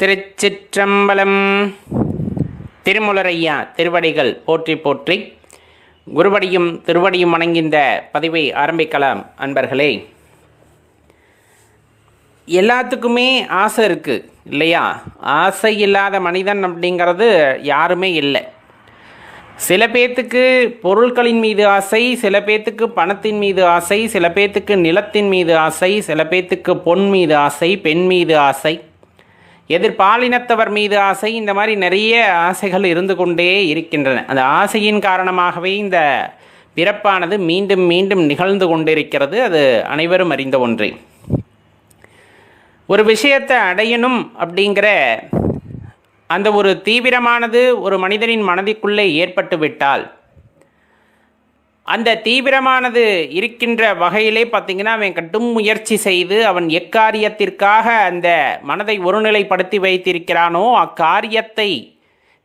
திருச்சிற்றம்பலம். திருமுலரையா திருவடிகள் போற்றி போற்றி. குருவடியும் திருவடியும் வணங்கின்ற பதிவை ஆரம்பிக்கலாம். அன்பர்களே, எல்லாத்துக்குமே ஆசை இருக்குது இல்லையா? ஆசை இல்லாத மனிதன் அப்படிங்கிறது யாருமே இல்லை. சில பேர்த்துக்கு பொருட்களின் மீது ஆசை, சில பேர்த்துக்கு பணத்தின் மீது ஆசை, சில பேர்த்துக்கு நிலத்தின் மீது ஆசை, சில பேர்த்துக்கு பொன் மீது ஆசை, பெண் மீது ஆசை, எதிர்பாலினத்தவர் மீது ஆசை. இந்த மாதிரி நிறைய ஆசைகள் இருந்து கொண்டே இருக்கின்றன. அந்த ஆசையின் காரணமாகவே இந்த பிறப்பானது மீண்டும் மீண்டும் நிகழ்ந்து கொண்டிருக்கிறது. அது அனைவரும் அறிந்த ஒன்றே. ஒரு விஷயத்தை அடையணும் அப்படிங்கிற அந்த ஒரு தீவிரமானது ஒரு மனிதனின் மனதிற்குள்ளே ஏற்பட்டு விட்டால், அந்த தீவிரமானது இருக்கின்ற வகையிலே பார்த்திங்கன்னா அவன் கடும் முயற்சி செய்து அவன் எக்காரியத்திற்காக அந்த மனதை ஒருநிலைப்படுத்தி வைத்திருக்கிறானோ அக்காரியத்தை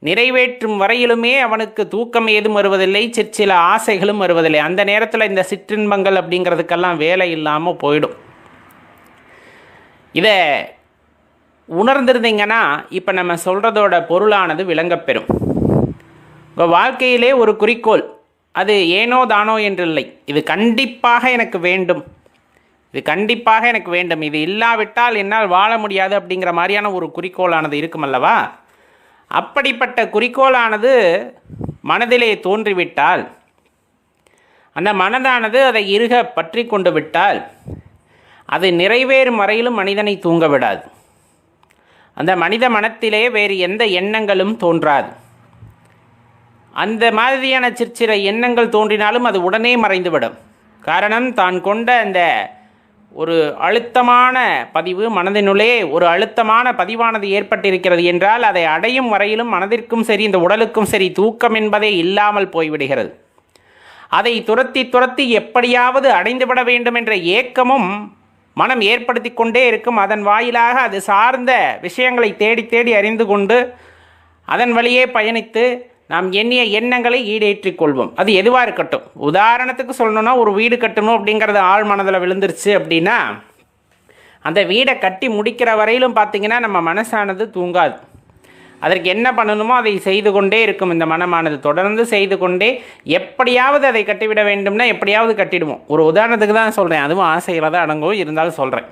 நிறைவேற்றும் வரையிலுமே அவனுக்கு தூக்கம் ஏதும் வருவதில்லை, சிற்சில ஆசைகளும் வருவதில்லை. அந்த நேரத்தில் இந்த சிற்றின்பங்கள் அப்படிங்கிறதுக்கெல்லாம் வேலை இல்லாமல் போயிடும். இதை உணர்ந்திருந்தீங்கன்னா இப்போ நம்ம சொல்கிறதோட பொருளானது விளங்கப்பெறும். இப்போ வாழ்க்கையிலே ஒரு குறிக்கோள், அது ஏனோ தானோ என்றில்லை. இது கண்டிப்பாக எனக்கு வேண்டும், இது கண்டிப்பாக எனக்கு வேண்டும், இது இல்லாவிட்டால் என்னால் வாழ முடியாது அப்படிங்கிற மாதிரியான ஒரு குறிக்கோளானது இருக்குமல்லவா? அப்படிப்பட்ட குறிக்கோளானது மனதிலே தோன்றிவிட்டால், அந்த மனதானது அதை இறுக பற்றி கொண்டு விட்டால், அது நிறைவேறும் வரையிலும் மனிதனை தூங்க விடாது. அந்த மனித மனத்திலே வேறு எந்த எண்ணங்களும் தோன்றாது. அந்த மாதிரியான சிற்சில எண்ணங்கள் தோன்றினாலும் அது உடனே மறைந்துவிடும். காரணம், தான் கொண்ட அந்த ஒரு அழுத்தமான பதிவு, மனதினுள்ளே ஒரு அழுத்தமான பதிவானது ஏற்பட்டிருக்கிறது என்றால் அதை அடையும் வரையிலும் மனதிற்கும் சரி இந்த உடலுக்கும் சரி தூக்கம் என்பதே இல்லாமல் போய்விடுகிறது. அதை துரத்தி துரத்தி எப்படியாவது அடைந்துவிட வேண்டும் என்ற ஏக்கமும் மனம் ஏற்படுத்தி கொண்டே இருக்கும். அதன் வாயிலாக அது சார்ந்த விஷயங்களை தேடி தேடி அறிந்து கொண்டு அதன் வழியே பயணித்து நாம் எண்ணிய எண்ணங்களை ஈடேற்றிக் கொள்வோம். அது எதுவாக இருக்கட்டும். உதாரணத்துக்கு சொல்லணும்னா, ஒரு வீடு கட்டணும் அப்படிங்கிறது ஆழ் மனதில் விழுந்துருச்சு அப்படின்னா அந்த வீடை கட்டி முடிக்கிற வரையிலும் பார்த்திங்கன்னா நம்ம மனசானது தூங்காது. அதற்கு என்ன பண்ணணுமோ அதை செய்து கொண்டே இருக்கும். இந்த மனமானது தொடர்ந்து செய்து கொண்டே எப்படியாவது அதை கட்டிவிட வேண்டும்னா எப்படியாவது கட்டிடுவோம். ஒரு உதாரணத்துக்கு தான் சொல்கிறேன், அதுவும் ஆசையில் தான் அடங்கும், இருந்தாலும் சொல்கிறேன்.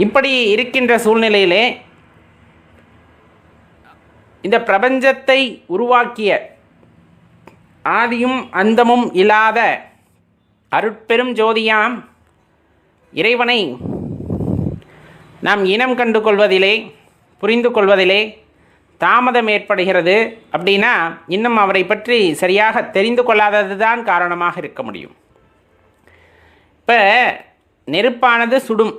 இப்படி இருக்கின்ற சூழ்நிலையிலே இந்த பிரபஞ்சத்தை உருவாக்கிய ஆதியும் அந்தமும் இல்லாத அருட்பெரும் ஜோதியாம் இறைவனை நாம் இனம் கண்டு கொள்வதிலே, புரிந்து கொள்வதிலே தாமதம் ஏற்படுகிறது. அப்படின்னா இன்னும் அவரை பற்றி சரியாக தெரிந்து கொள்ளாதது தான் காரணமாக இருக்க முடியும். இப்போ நெருப்பானது சுடும்,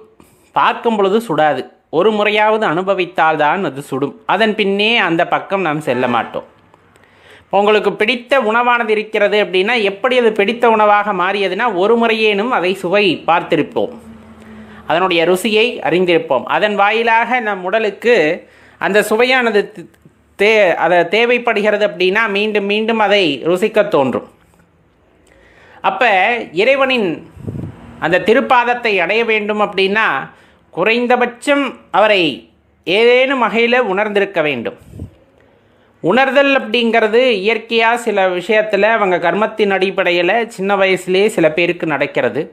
பார்க்கும் பொழுது சுடாது. ஒரு முறையாவது அனுபவித்தால்தான் அது சுடும். அதன் பின்னே அந்த பக்கம் நாம் செல்ல மாட்டோம். உங்களுக்கு பிடித்த உணவானது இருக்கிறது அப்படின்னா எப்படி அது பிடித்த உணவாக மாறியதுன்னா ஒரு முறையேனும் அதை சுவை பார்த்திருப்போம், அதனுடைய ருசியை அறிந்திருப்போம். அதன் வாயிலாக நம் உடலுக்கு அந்த சுவையானது அதை தேவைப்படுகிறது அப்படின்னா மீண்டும் மீண்டும் அதை ருசிக்க தோன்றும். அப்போ இறைவனின் அந்த திருப்பாதத்தை அடைய வேண்டும் அப்படின்னா குறைந்தபட்சம் அவரை ஏதேனும் வகையில் உணர்ந்திருக்க வேண்டும். உணர்தல் அப்படிங்கிறது இயற்கையாக சில விஷயத்தில் அவங்க கர்மத்தின் அடிப்படையில் சின்ன வயசுலேயே சில பேருக்கு நடக்கிறது.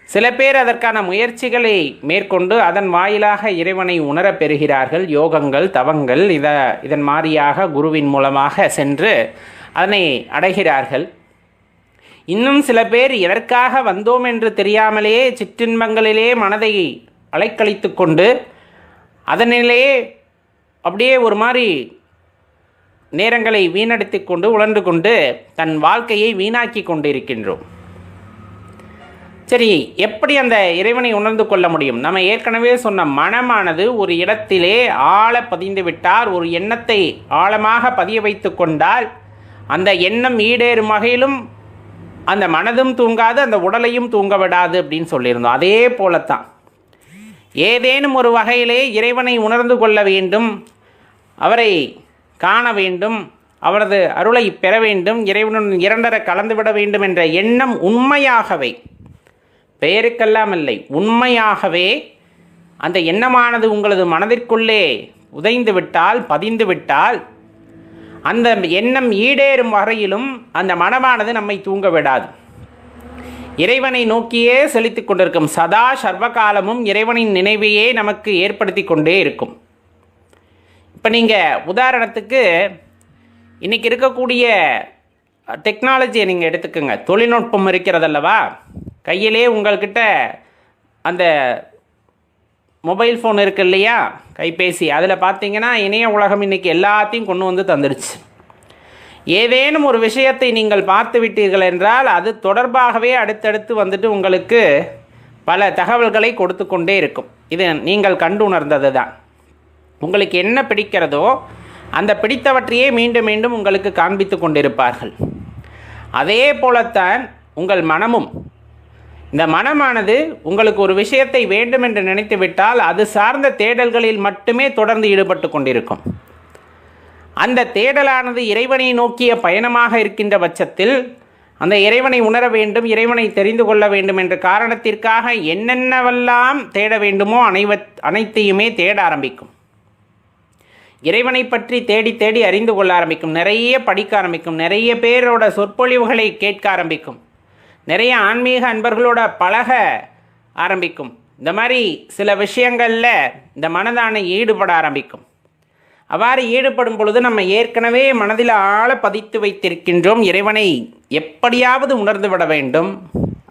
சில பேர் அதற்கான முயற்சிகளை மேற்கொண்டு அதன் வாயிலாக இறைவனை உணர பெறுகிறார்கள். யோகங்கள், தவங்கள் இதன் மாதிரியாக குருவின் மூலமாக சென்று அதனை அடைகிறார்கள். இன்னும் சில பேர் எதற்காக வந்தோம் என்று தெரியாமலேயே சிற்றின்பங்களிலே மனதை அலைக்கழித்து கொண்டு அதனிலேயே அப்படியே ஒரு மாதிரி நேரங்களை வீணடித்து கொண்டு உழன்று கொண்டு தன் வாழ்க்கையை வீணாக்கி கொண்டு இருக்கின்றோம். சரி, எப்படி அந்த இறைவனை உணர்ந்து கொள்ள முடியும்? நம்ம ஏற்கனவே சொன்ன மனமானது ஒரு இடத்திலே ஆழ பதிந்து விட்டால், ஒரு எண்ணத்தை ஆழமாக பதிய வைத்து கொண்டால் அந்த எண்ணம் ஈடேறும் வகையிலும் அந்த மனதும் தூங்காது, அந்த உடலையும் தூங்க விடாது அப்படின்னு சொல்லியிருந்தோம். அதே போலத்தான் ஏதேனும் ஒரு வகையிலே இறைவனை உணர்ந்து கொள்ள வேண்டும், அவரை காண வேண்டும், அவரது அருளை பெற வேண்டும், இறைவனுடன் இரண்டர கலந்துவிட வேண்டும் என்ற எண்ணம் உண்மையாகவே, பெயருக்கெல்லாம் இல்லை, உண்மையாகவே அந்த எண்ணமானது உங்களது மனதிற்குள்ளே உதைந்து விட்டால், பதிந்து விட்டால், அந்த எண்ணம் ஈடேறும் வரையிலும் அந்த மனமானது நம்மை தூங்க விடாது. இறைவனை நோக்கியே செலுத்தி கொண்டிருக்கும். சதா சர்வகாலமும் இறைவனின் நினைவையே நமக்கு ஏற்படுத்தி கொண்டே இருக்கும். இப்போ நீங்கள் உதாரணத்துக்கு இன்றைக்கி இருக்கக்கூடிய டெக்னாலஜியை நீங்கள் எடுத்துக்கோங்க. தொழில்நுட்பம் இருக்கிறதல்லவா, கையிலே உங்கள்கிட்ட அந்த மொபைல் ஃபோன் இருக்குது இல்லையா, கைபேசி, அதில் பார்த்தீங்கன்னா இணைய உலகம் இன்றைக்கி எல்லாத்தையும் கொண்டு வந்து தந்துடுச்சு. ஏதேனும் ஒரு விஷயத்தை நீங்கள் பார்த்து விட்டீர்கள் என்றால் அது தொடர்பாகவே அடுத்தடுத்து வந்துட்டு உங்களுக்கு பல தகவல்களை கொடுத்து கொண்டே இருக்கும். இது நீங்கள் கண்டு உணர்ந்தது தான். உங்களுக்கு என்ன பிடிக்கிறதோ அந்த பிடித்தவற்றையே மீண்டும் மீண்டும் உங்களுக்கு காண்பித்து கொண்டிருப்பார்கள். அதே போலத்தான் உங்கள் மனமும். இந்த மனமானது உங்களுக்கு ஒரு விஷயத்தை வேண்டும் என்று நினைத்து விட்டால் அது சார்ந்த தேடல்களில் மட்டுமே தொடர்ந்து ஈடுபட்டு கொண்டிருக்கும். அந்த தேடலானது இறைவனை நோக்கிய பயணமாக இருக்கின்ற பட்சத்தில் அந்த இறைவனை உணர வேண்டும், இறைவனை தெரிந்து கொள்ள வேண்டும் என்ற காரணத்திற்காக என்னென்னவெல்லாம் தேட வேண்டுமோ அனைத்தையுமே தேட ஆரம்பிக்கும். இறைவனை பற்றி தேடி தேடி அறிந்து கொள்ள ஆரம்பிக்கும். நிறைய படிக்க ஆரம்பிக்கும். நிறைய பேரோட சொற்பொழிவுகளை கேட்க ஆரம்பிக்கும். நிறைய ஆன்மீக அன்பர்களோட பழக ஆரம்பிக்கும். இந்த மாதிரி சில விஷயங்களில் இந்த மனதான ஈடுபட ஆரம்பிக்கும். அவ்வாறு ஈடுபடும் பொழுது நம்ம ஏற்கனவே மனதில் ஆழ பதித்து வைத்திருக்கின்றோம். இறைவனை எப்படியாவது உணர்ந்து விட வேண்டும்,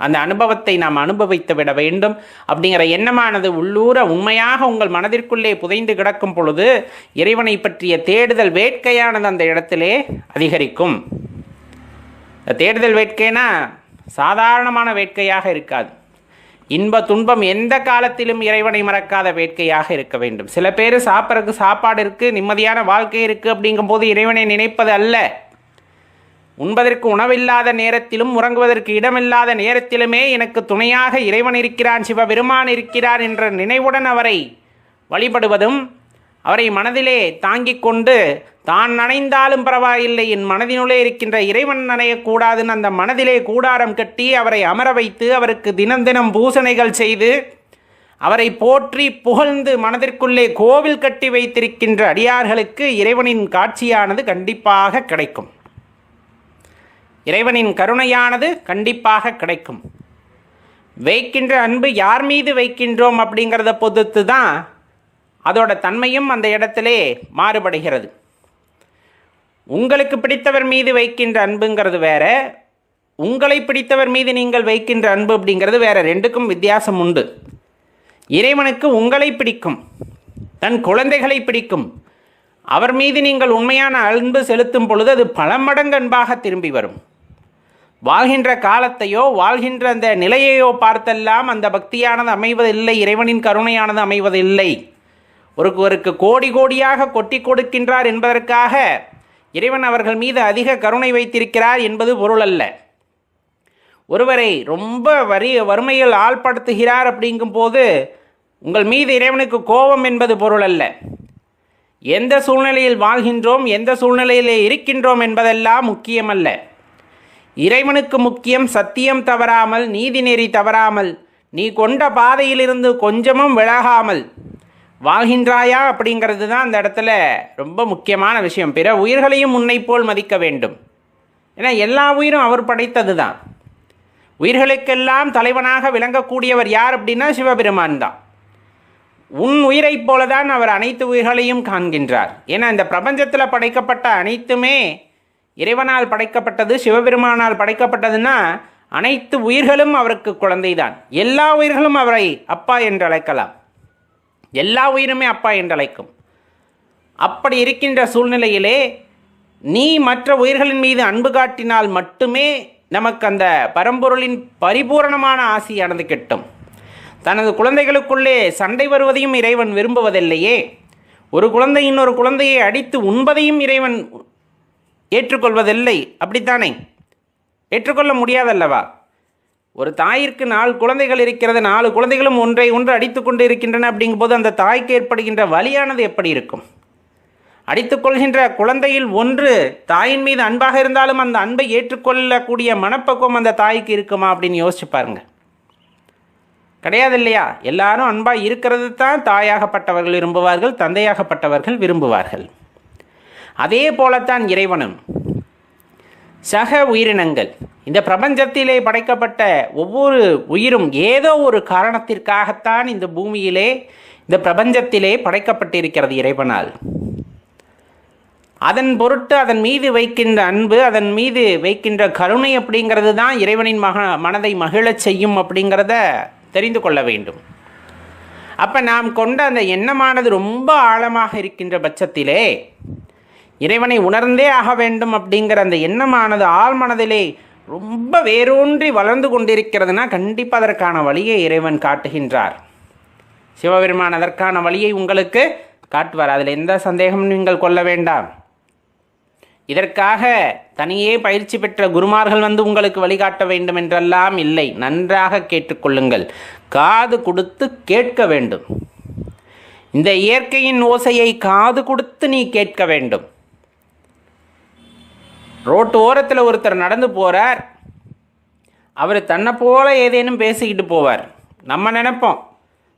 அந்த அனுபவத்தை நாம் அனுபவித்து விட வேண்டும் அப்படிங்கிற எண்ணமானது உள்ளூர உண்மையாக உங்கள் மனதிற்குள்ளே புதைந்து கிடக்கும் பொழுது இறைவனை பற்றிய தேடுதல் வேட்கையானது அந்த இடத்திலே அதிகரிக்கும். தேடுதல் வேட்கைனா சாதாரணமான வேட்கையாக இருக்காது. இன்ப துன்பம் எந்த காலத்திலும் இறைவனை மறக்காத வேட்கையாக இருக்க வேண்டும். சில பேர் சாப்பிட்றதுக்கு சாப்பாடு இருக்குது, நிம்மதியான வாழ்க்கை இருக்குது அப்படிங்கும்போது இறைவனை நினைப்பது அல்ல. உண்பதற்கு உணவில்லாத நேரத்திலும் உறங்குவதற்கு இடமில்லாத நேரத்திலுமே எனக்கு துணையாக இறைவன் இருக்கிறான், சிவபெருமான் இருக்கிறார் என்ற நினைவுடன் அவரை வழிபடுவதும், அவரை மனதிலே தாங்கிக் கொண்டு தான் நனைந்தாலும் பரவாயில்லை, என் மனதினுள்ளே இருக்கின்ற இறைவன் நனையக்கூடாதுன்னு அந்த மனதிலே கூடாரம் கட்டி அவரை அமர வைத்து அவருக்கு தினம் தினம் பூசணைகள் செய்து அவரை போற்றி புகழ்ந்து மனதிற்குள்ளே கோவில் கட்டி வைத்திருக்கின்ற அடியார்களுக்கு இறைவனின் காட்சியானது கண்டிப்பாக கிடைக்கும். இறைவனின் கருணையானது கண்டிப்பாக கிடைக்கும். வைக்கின்ற அன்பு யார் மீது வைக்கின்றோம் அப்படிங்கிறத பொறுத்து தான் அதோட தன்மையும் அந்த இடத்திலே மாறுபடுகிறது. உங்களுக்கு பிடித்தவர் மீது வைக்கின்ற அன்புங்கிறது வேற, உங்களை பிடித்தவர் மீது நீங்கள் வைக்கின்ற அன்பு அப்படிங்கிறது வேற. ரெண்டுக்கும் வித்தியாசம் உண்டு. இறைவனுக்கு உங்களை பிடிக்கும், தன் குழந்தைகளை பிடிக்கும். அவர் மீது நீங்கள் உண்மையான அன்பு செலுத்தும் பொழுது அது பல மடங்கு அன்பாக திரும்பி வரும். வாழ்கின்ற காலத்தையோ வாழ்கின்ற அந்த நிலையையோ பார்த்தெல்லாம் அந்த பக்தியானது அமைவதில்லை, இறைவனின் கருணையானது அமைவதில்லை. ஒருவருக்கு கோடி கோடியாக கொட்டி கொடுக்கின்றார் என்பதற்காக இறைவன் அவர்கள் மீது அதிக கருணை வைத்திருக்கிறார் என்பது பொருள் அல்ல. ஒருவரை ரொம்ப வறுமையில் ஆள்படுத்துகிறார் அப்படிங்கும் போது உங்கள் மீது இறைவனுக்கு கோபம் என்பது பொருள் அல்ல. எந்த சூழ்நிலையில் வாழ்கின்றோம், எந்த சூழ்நிலையில் இருக்கின்றோம் என்பதெல்லாம் முக்கியமல்ல. இறைவனுக்கு முக்கியம் சத்தியம் தவறாமல், நீதி நெறி தவறாமல், நீ கொண்ட பாதையிலிருந்து கொஞ்சமும் விலகாமல் வாழ்கின்றாயா அப்படிங்கிறது தான் அந்த இடத்துல ரொம்ப முக்கியமான விஷயம். பிற உயிர்களையும் உன்னை போல் மதிக்க வேண்டும். ஏன்னா எல்லா உயிரும் அவர் படைத்தது தான். உயிர்களுக்கெல்லாம் தலைவனாக விளங்கக்கூடியவர் யார் அப்படின்னா சிவபெருமான் தான். உன் உயிரைப் போல தான் அவர் அனைத்து உயிர்களையும் காண்கின்றார். ஏன்னா இந்த பிரபஞ்சத்தில் படைக்கப்பட்ட அனைத்துமே இறைவனால் படைக்கப்பட்டது, சிவபெருமானால் படைக்கப்பட்டதுன்னா அனைத்து உயிர்களும் அவருக்கு குழந்தை தான். எல்லா உயிர்களும் அவரை அப்பா என்று அழைக்கலாம். எல்லா உயிருமே அப்பா என்று அழைக்கும். அப்படி இருக்கின்ற சூழ்நிலையிலே நீ மற்ற உயிர்களின் மீது அன்பு காட்டினால் மட்டுமே நமக்கு அந்த பரம்பொருளின் பரிபூரணமான ஆசியானது கிட்டும். தனது குழந்தைகளுக்குள்ளே சண்டை வருவதையும் இறைவன் விரும்புவதில்லையே. ஒரு குழந்தை இன்னொரு குழந்தையை அடித்து உண்பதையும் இறைவன் ஏற்றுக்கொள்வதில்லை. அப்படித்தானே? ஏற்றுக்கொள்ள முடியாதல்லவா? ஒரு தாயிற்கு 4 குழந்தைகள் இருக்கிறது, 4 குழந்தைகளும் ஒன்றை ஒன்று அடித்து கொண்டு இருக்கின்றன அப்படிங்கும்போது அந்த தாய்க்கு ஏற்படுகின்ற வலியானது எப்படி இருக்கும்? அடித்துக்கொள்கின்ற குழந்தையில் ஒன்று தாயின் மீது அன்பாக இருந்தாலும் அந்த அன்பை ஏற்றுக்கொள்ளக்கூடிய மனப்பக்குவம் அந்த தாய்க்கு இருக்குமா அப்படின்னு யோசிச்சு பாருங்க. கிடையாது இல்லையா? எல்லாரும் அன்பாக இருக்கிறது தான் தாயாகப்பட்டவர்கள் விரும்புவார்கள், தந்தையாகப்பட்டவர்கள் விரும்புவார்கள். அதே போலத்தான் இறைவனும். சக உயிரினங்கள், இந்த பிரபஞ்சத்திலே படைக்கப்பட்ட ஒவ்வொரு உயிரும் ஏதோ ஒரு காரணத்திற்காகத்தான் இந்த பூமியிலே, இந்த பிரபஞ்சத்திலே படைக்கப்பட்டிருக்கிறது இறைவனால். அதன் பொருட்டு அதன் மீது வைக்கின்ற அன்பு, அதன் மீது வைக்கின்ற கருணை அப்படிங்கிறது தான் இறைவனின் மனதை மகிழச் செய்யும் அப்படிங்கிறத தெரிந்து கொள்ள வேண்டும். அப்போ நாம் கொண்ட அந்த எண்ணமானது ரொம்ப ஆழமாக இருக்கின்ற பட்சத்திலே இறைவனை உணர்ந்தே ஆக வேண்டும் அப்படிங்கிற அந்த எண்ணமானது ஆழ்மனதிலே ரொம்ப வேரூன்றி வளர்ந்து கொண்டிருக்கிறதுனா கண்டிப்பாக அதற்கான வழியை இறைவன் காட்டுகின்றார். சிவபெருமான் அதற்கான வழியை உங்களுக்கு காட்டுவார். அதில் எந்த சந்தேகமும் நீங்கள் கொள்ள வேண்டாம். இதற்காக தனியே பயிற்சி பெற்ற குருமார்கள் வந்து உங்களுக்கு வழிகாட்ட வேண்டும் என்றெல்லாம் இல்லை. நன்றாக கேட்டுக்கொள்ளுங்கள். காது கொடுத்து கேட்க வேண்டும். இந்த இயற்கையின் ஓசையை காது கொடுத்து நீ கேட்க வேண்டும். ரோட்டு ஓரத்தில் ஒருத்தர் நடந்து போகிறார். அவர் தன்னை போல ஏதேனும் பேசிக்கிட்டு போவார். நம்ம நினைப்போம்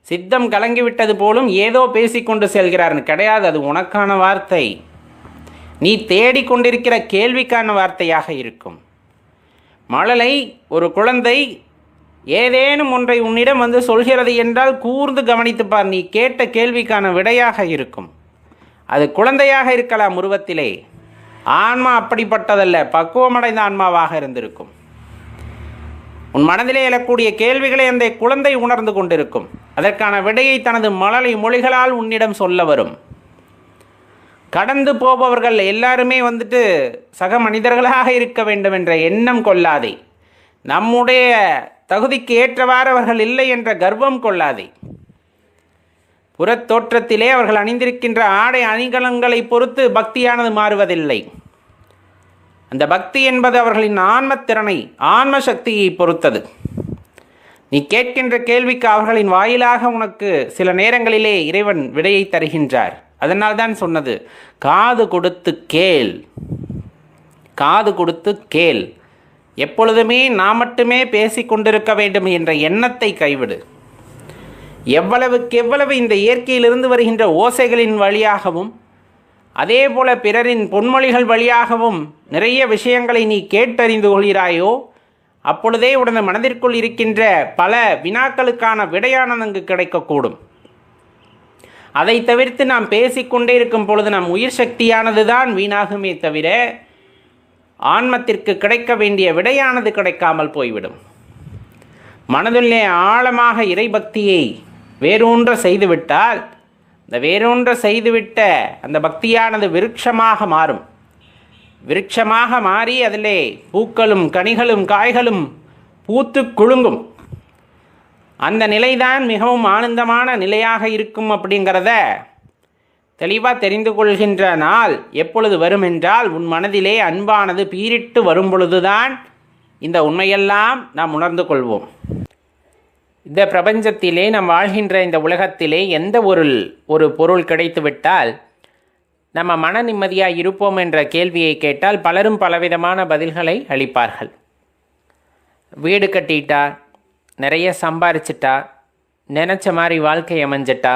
சித்தம் கலங்கிவிட்டது போலும் ஏதோ பேசிக்கொண்டு செல்கிறார்னு. கிடையாது, அது உனக்கான வார்த்தை. நீ தேடிக்கொண்டிருக்கிற கேள்விக்கான வார்த்தையாக இருக்கும். மழலை, ஒரு குழந்தை ஏதேனும் ஒன்றை உன்னிடம் வந்து சொல்கிறது என்றால் கூர்ந்து கவனித்துப்பார். நீ கேட்ட கேள்விக்கான விடையாக இருக்கும். அது குழந்தையாக இருக்கலாம் உருவத்திலே. ஆன்மா அப்படிப்பட்டதல்ல, பக்குவமடைந்த ஆன்மாவாக இருந்திருக்கும். உன் மனதிலே எழக்கூடிய கேள்விகளை அந்த குழந்தை உணர்ந்து கொண்டிருக்கும். அதற்கான விடையை தனது மழலை மொழிகளால் உன்னிடம் சொல்ல வரும். கடந்து போபவர்கள் எல்லாருமே வந்துட்டு சக மனிதர்களாக இருக்க வேண்டும் என்ற எண்ணம் கொள்ளாதே. நம்முடைய தகுதிக்கு ஏற்றவாறு அவர்கள் இல்லை என்ற கர்வம் கொள்ளாதே. புறத்தோற்றத்திலே அவர்கள் அணிந்திருக்கின்ற ஆடை அணிகலன்களை பொறுத்து பக்தியானது மாறுவதில்லை. அந்த பக்தி என்பது அவர்களின் ஆன்மத்திறனை, ஆன்ம சக்தியை பொறுத்தது. நீ கேட்கின்ற கேள்விக்கு அவர்களின் வாயிலாக உனக்கு சில நேரங்களிலே இறைவன் விடையை தருகின்றார். அதனால்தான் சொன்னது, காது கொடுத்து கேள், காது கொடுத்து கேள். எப்பொழுதுமே நாம் மட்டுமே பேசிக்கொண்டிருக்க வேண்டும் என்ற எண்ணத்தை கைவிடு. எவ்வளவுக்கு எவ்வளவு இந்த இயற்கையிலிருந்து வருகின்ற ஓசைகளின் வழியாகவும் அதே போல பிறரின் பொன்மொழிகள் வழியாகவும் நிறைய விஷயங்களை நீ கேட்டறிந்து கொள்கிறாயோ, அப்பொழுதே உடனே மனதிற்குள் இருக்கின்ற பல வினாக்களுக்கான விடையானது அங்கு கிடைக்கக்கூடும். அதை தவிர்த்து நாம் பேசிக்கொண்டே இருக்கும் பொழுது நம் உயிர் சக்தியானது தான் வீணாகுமே தவிர ஆன்மத்திற்கு கிடைக்க வேண்டிய விடையானது கிடைக்காமல் போய்விடும். மனதிலே ஆழமாக இறைபக்தியை வேரூன்ற செய்துவிட்டால், இந்த வேரூன்ற செய்துவிட்ட அந்த பக்தியானது விருட்சமாக மாறும். விருட்சமாக மாறி அதிலே பூக்களும் கனிகளும் காய்களும் பூத்து குலுங்கும். அந்த நிலைதான் மிகவும் ஆனந்தமான நிலையாக இருக்கும். அப்படிங்கிறத தெளிவாக தெரிந்து கொள்கின்ற நாள் எப்பொழுது வரும் என்றால், உன் மனதிலே அன்பானது பீரிட்டு வரும் பொழுதுதான் இந்த உண்மையெல்லாம் நாம் உணர்ந்து கொள்வோம். இந்த பிரபஞ்சத்திலே நாம் வாழ்கின்ற இந்த உலகத்திலே எந்த ஒரு பொருள் கிடைத்துவிட்டால் நம்ம மன நிம்மதியாக இருப்போம் என்ற கேள்வியை கேட்டால் பலரும் பலவிதமான பதில்களை அளிப்பார்கள். வீடு கட்டிட்டா, நிறைய சம்பாரிச்சிட்டா, நினச்ச மாதிரி வாழ்க்கை அமைஞ்சிட்டா,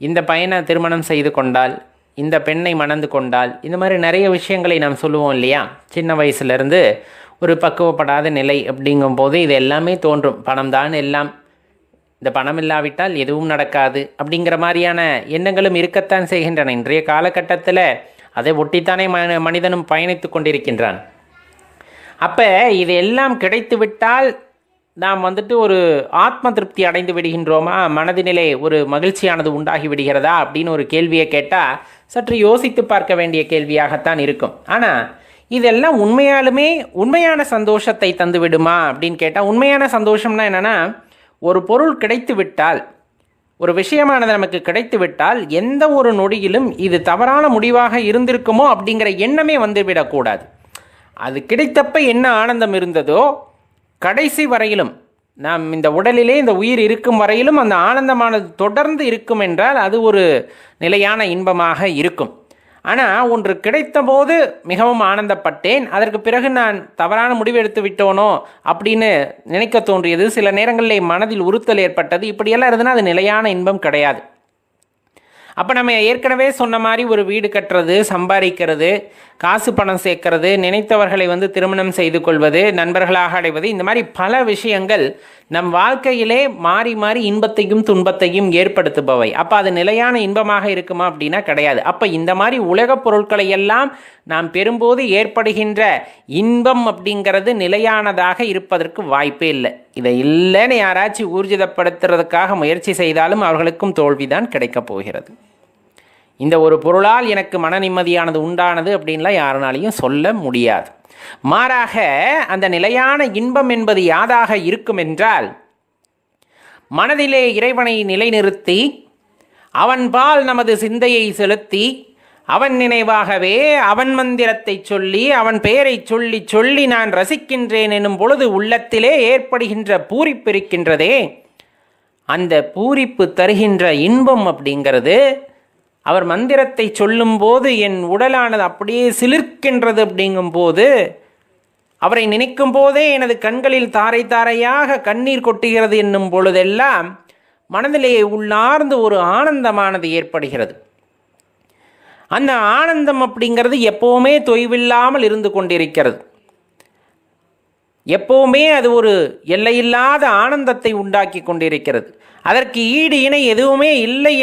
இந்த பையனை திருமணம் செய்து கொண்டால், இந்த பெண்ணை மணந்து கொண்டால், இந்த மாதிரி நிறைய விஷயங்களை நாம் சொல்லுவோம் இல்லையா? சின்ன வயசுலேருந்து ஒரு பக்குவப்படாத நிலை அப்படிங்கும்போது இது எல்லாமே தோன்றும். பணம் தான் எல்லாம், இந்த பணம் இல்லாவிட்டால் எதுவும் நடக்காது அப்படிங்கிற மாதிரியான எண்ணங்களும் இருக்கத்தான் செய்கின்றன. இன்றைய காலகட்டத்தில் அதை ஒட்டித்தானே மனிதனும் பயணித்து கொண்டிருக்கின்றான். அப்போ இது எல்லாம் கிடைத்துவிட்டால் நாம் வந்துட்டு ஒரு ஆத்ம திருப்தி அடைந்து விடுகின்றோமா, மனதினிலே ஒரு மகிழ்ச்சியானது உண்டாகி விடுகிறதா அப்படின்னு ஒரு கேள்வியை கேட்டால் சற்று யோசித்து பார்க்க வேண்டிய கேள்வியாகத்தான் இருக்கும். ஆனால் இதெல்லாம் உண்மையாலுமே உண்மையான சந்தோஷத்தை தந்து விடுமா அப்படின்னு கேட்டால், உண்மையான சந்தோஷம்னா என்னென்னா, ஒரு பொருள் கிடைத்து விட்டால், ஒரு விஷயமானது நமக்கு கிடைத்து விட்டால் எந்த ஒரு நொடியிலும் இது தவறான முடிவாக இருந்திருக்குமோ அப்படிங்கிற எண்ணமே வந்துவிடக்கூடாது. அது கிடைத்தப்ப என்ன ஆனந்தம் இருந்ததோ கடைசி வரையிலும், நாம் இந்த உடலிலே இந்த உயிர் இருக்கும் வரையிலும் அந்த ஆனந்தமானது தொடர்ந்து இருக்கும் என்றால் அது ஒரு நிலையான இன்பமாக இருக்கும். ஆனால் ஒன்று கிடைத்த போது மிகவும் ஆனந்தப்பட்டேன், அதற்கு பிறகு நான் தவறான முடிவு எடுத்து விட்டோனோ அப்படின்னு நினைக்க தோன்றியது, சில நேரங்களில் மனதில் உறுத்தல் ஏற்பட்டது. இப்படியெல்லாம் இருந்ததுன்னா அது நிலையான இன்பம் கிடையாது. அப்போ நம்ம ஏற்கனவே சொன்ன மாதிரி ஒரு வீடு கட்டுறது, சம்பாதிக்கிறது, காசு பணம் சேர்க்கறது, நினைத்தவர்களை திருமணம் செய்து கொள்வது, நண்பர்களாக அடைவது, இந்த மாதிரி பல விஷயங்கள் நம் வாழ்க்கையிலே மாறி மாறி இன்பத்தையும் துன்பத்தையும் ஏற்படுத்துபவை. அப்போ அது நிலையான இன்பமாக இருக்குமா அப்படின்னா கிடையாது. அப்போ இந்த மாதிரி உலகப் பொருட்களை எல்லாம் நாம் பெறும்போது ஏற்படுகின்ற இன்பம் அப்படிங்கிறது நிலையானதாக இருப்பதற்கு வாய்ப்பே இல்லை. இதை இல்லைன்னு யாராச்சும் ஊர்ஜிதப்படுத்துறதுக்காக முயற்சி செய்தாலும் அவர்களுக்கும் தோல்விதான் கிடைக்கப் போகிறது. இந்த ஒரு பொருளால் எனக்கு மன நிம்மதியானது உண்டானது அப்படின்லாம் யாருனாலையும் சொல்ல முடியாது. மாறாக அந்த நிலையான இன்பம் என்பது யாதாக இருக்கும் என்றால், மனதிலே இறைவனை நிலைநிறுத்தி அவன்பால் நமது சிந்தையை செலுத்தி அவன் நினைவாகவே அவன் மந்திரத்தை சொல்லி அவன் பெயரை சொல்லி சொல்லி நான் ரசிக்கின்றேன் எனும் பொழுது உள்ளத்திலே ஏற்படுகின்ற பூரிப்பு இருக்கின்றதே, அந்த பூரிப்பு தருகின்ற இன்பம் அப்படிங்கிறது அவர் மந்திரத்தை சொல்லும்போது என் உடலானது அப்படியே சிலிர்க்கின்றது. அப்படிங்கும்போது அவரை நினைக்கும் போதே எனது கண்களில் தாரை தாரையாக கண்ணீர் கொட்டுகிறது என்னும் பொழுதெல்லாம் மனதிலே உள்ளார்ந்து ஒரு ஆனந்தமானது ஏற்படுகிறது. அந்த ஆனந்தம் அப்படிங்கிறது எப்போவுமே தொய்வில்லாமல் இருந்து கொண்டிருக்கிறது. எப்போவுமே அது ஒரு எல்லையில்லாத ஆனந்தத்தை உண்டாக்கி கொண்டிருக்கிறது. அதற்கு ஈடு இணை எதுவுமே இல்லை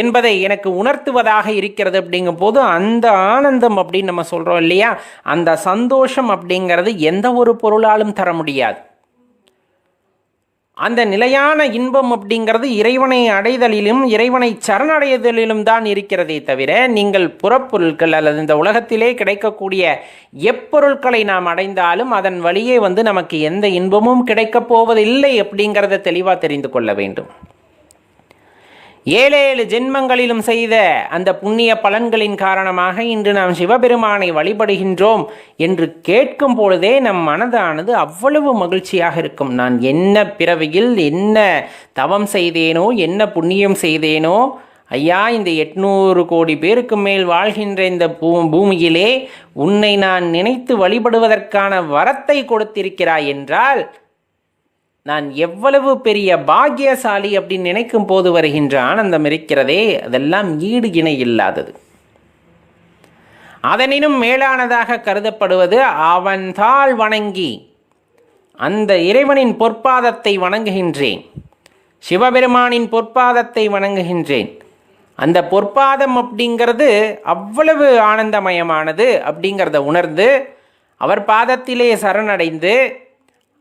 என்பதை எனக்கு உணர்த்துவதாக இருக்கிறது. அப்படிங்கும் போது அந்த ஆனந்தம் அப்படின்னு நம்ம சொல்கிறோம் இல்லையா, அந்த சந்தோஷம் அப்படிங்கிறது எந்த ஒரு பொருளாலும் தர முடியாது. அந்த நிலையான இன்பம் அப்படிங்கிறது இறைவனை அடைதலிலும் இறைவனை சரணடைதலிலும் தான் இருக்கிறதே தவிர, நீங்கள் புறப்பொருட்கள் அல்லது இந்த உலகத்திலே கிடைக்கக்கூடிய எப்பொருட்களை நாம் அடைந்தாலும் அதன் வழியே நமக்கு எந்த இன்பமும் கிடைக்கப் போவதில்லை அப்படிங்கிறத தெளிவாக தெரிந்து கொள்ள வேண்டும். 7 ஜென்மங்களிலும் செய்த அந்த புண்ணிய பலன்களின் காரணமாக இன்று நாம் சிவபெருமானை வழிபடுகின்றோம் என்று கேட்கும் பொழுதே நம் மனதானது அவ்வளவு மகிழ்ச்சியாக இருக்கும். நான் என்ன பிறவியில் என்ன தவம் செய்தேனோ, என்ன புண்ணியம் செய்தேனோ, ஐயா இந்த 800 கோடி பேருக்கு மேல் வாழ்கின்ற இந்த பூமியிலே உன்னை நான் நினைத்து வழிபடுவதற்கான வரத்தை கொடுத்திருக்கிறாய் என்றால் நான் எவ்வளவு பெரிய பாக்கியசாலி அப்படின்னு நினைக்கும் போது வருகின்ற ஆனந்தம் இருக்கிறதே, அதெல்லாம் ஈடு இணை இல்லாதது. அதனினும் மேலானதாக கருதப்படுவது அவன்தாள் வணங்கி அந்த இறைவனின் பொற்பாதத்தை வணங்குகின்றேன், சிவபெருமானின் பொற்பாதத்தை வணங்குகின்றேன். அந்த பொற்பாதம் அப்படிங்கிறது அவ்வளவு ஆனந்தமயமானது அப்படிங்கிறத உணர்ந்து அவர் பாதத்திலே சரணடைந்து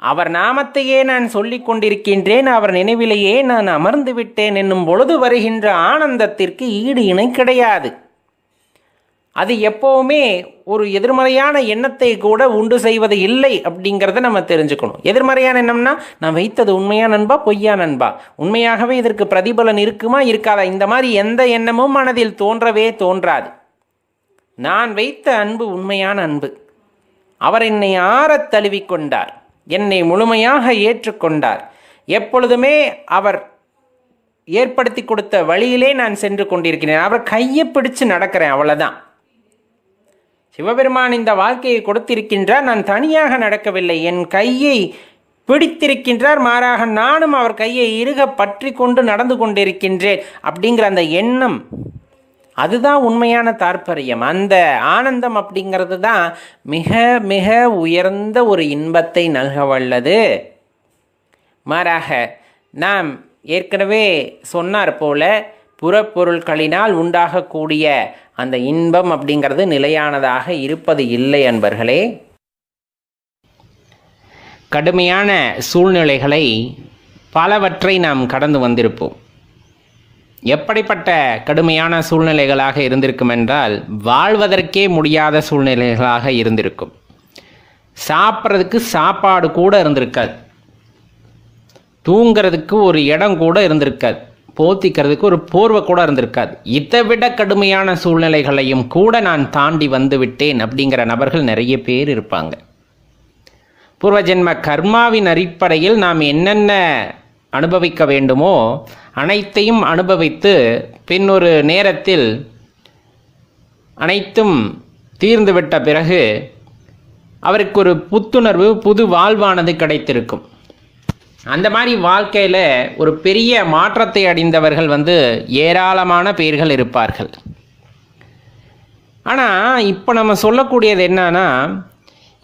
அவர் நாமத்தையே நான் சொல்லிக் கொண்டிருக்கின்றேன், அவர் நினைவிலேயே நான் அமர்ந்து விட்டேன் என்னும் பொழுது வருகின்ற ஆனந்தத்திற்கு ஈடு இணை கிடையாது. அது எப்போவுமே ஒரு எதிர்மறையான எண்ணத்தை கூட உண்டு செய்வது இல்லை அப்படிங்கிறத நம்ம தெரிஞ்சுக்கணும். எதிர்மறையான எண்ணம்னா நான் வைத்தது உண்மையா நண்பா பொய்யா நண்பா, உண்மையாகவே இதற்கு பிரதிபலன் இருக்குமா இருக்காதா, இந்த மாதிரி எந்த எண்ணமும் மனதில் தோன்றவே தோன்றாது. நான் வைத்த அன்பு உண்மையான அன்பு. அவர் என்னை ஆறத் தழுவிக்கொண்டார், என்னை முழுமையாக ஏற்றுக்கொண்டார். எப்பொழுதுமே அவர் ஏற்படுத்தி கொடுத்த வழியிலே நான் சென்று கொண்டிருக்கிறேன், அவர் கையை பிடிச்சு நடக்கிறேன், அவ்வளோதான். சிவபெருமான் இந்த வாழ்க்கையை கொடுத்திருக்கின்றார், நான் தனியாக நடக்கவில்லை, என் கையை பிடித்திருக்கின்றார், மாறாக நானும் அவர் கையை இறுக பற்றி கொண்டு நடந்து கொண்டிருக்கின்றேன் அப்படிங்கிற அந்த எண்ணம், அதுதான் உண்மையான தாற்பயம். அந்த ஆனந்தம் அப்படிங்கிறது தான் மிக மிக உயர்ந்த ஒரு இன்பத்தை நல்க வல்லது. மாறாக நாம் ஏற்கனவே சொன்னார் போல புறப்பொருட்களினால் உண்டாகக்கூடிய அந்த இன்பம் அப்படிங்கிறது நிலையானதாக இருப்பது இல்லை அன்பர்களே. கடுமையான சூழ்நிலைகளை பலவற்றை நாம் கடந்து வந்திருப்போம். எப்படிப்பட்ட கடுமையான சூழ்நிலைகளாக இருந்திருக்கும் என்றால் வாழ்வதற்கே முடியாத சூழ்நிலைகளாக இருந்திருக்கும். சாப்பிட்றதுக்கு சாப்பாடு கூட இருந்திருக்காது, தூங்கிறதுக்கு ஒரு இடம் கூட இருந்திருக்காது, போத்திக்கிறதுக்கு ஒரு போர்வை கூட இருந்திருக்காது. இதை விட கடுமையான சூழ்நிலைகளையும் கூட நான் தாண்டி வந்து விட்டேன் அப்படிங்கிற நபர்கள் நிறைய பேர் இருப்பாங்க. பூர்வஜென்ம கர்மாவின் அடிப்படையில் நாம் என்னென்ன அனுபவிக்க வேண்டுமோ அனைத்தையும் அனுபவித்து பின்னொரு நேரத்தில் அனைத்தும் தீர்ந்துவிட்ட பிறகு அவருக்கு ஒரு புத்துணர்வு, புது வாழ்வானது கிடைத்திருக்கும். அந்த மாதிரி வாழ்க்கையில் ஒரு பெரிய மாற்றத்தை அடைந்தவர்கள் ஏராளமான பேர்கள் இருப்பார்கள். ஆனால் இப்போ நம்ம சொல்லக்கூடியது என்னன்னா,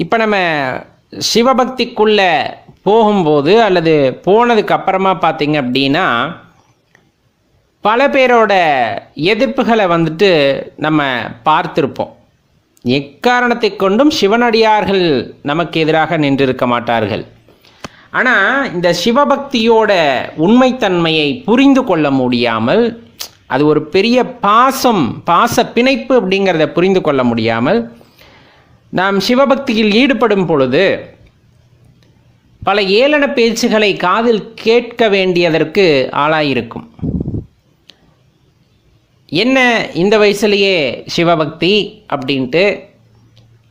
இப்போ நம்ம சிவபக்திக்குள்ளே போகும்போது அல்லது போனதுக்கு அப்புறமா பார்த்தீங்க அப்படின்னா பல பேரோட எதிர்ப்புகளை நம்ம பார்த்துருப்போம். எக்காரணத்தை கொண்டும் சிவனடியார்கள் நமக்கு எதிராக நின்றிருக்க மாட்டார்கள். ஆனால் இந்த சிவபக்தியோட உண்மைத்தன்மையை புரிந்து கொள்ள முடியாமல், அது ஒரு பெரிய பாச பிணைப்பு அப்படிங்கிறத புரிந்து கொள்ள முடியாமல் நாம் சிவபக்தியில் ஈடுபடும் பொழுது பல ஏளன பேச்சுகளை காதில் கேட்க வேண்டியதற்கு ஆளாயிருக்கும். என்ன இந்த வயசுலேயே சிவபக்தி அப்படின்ட்டு.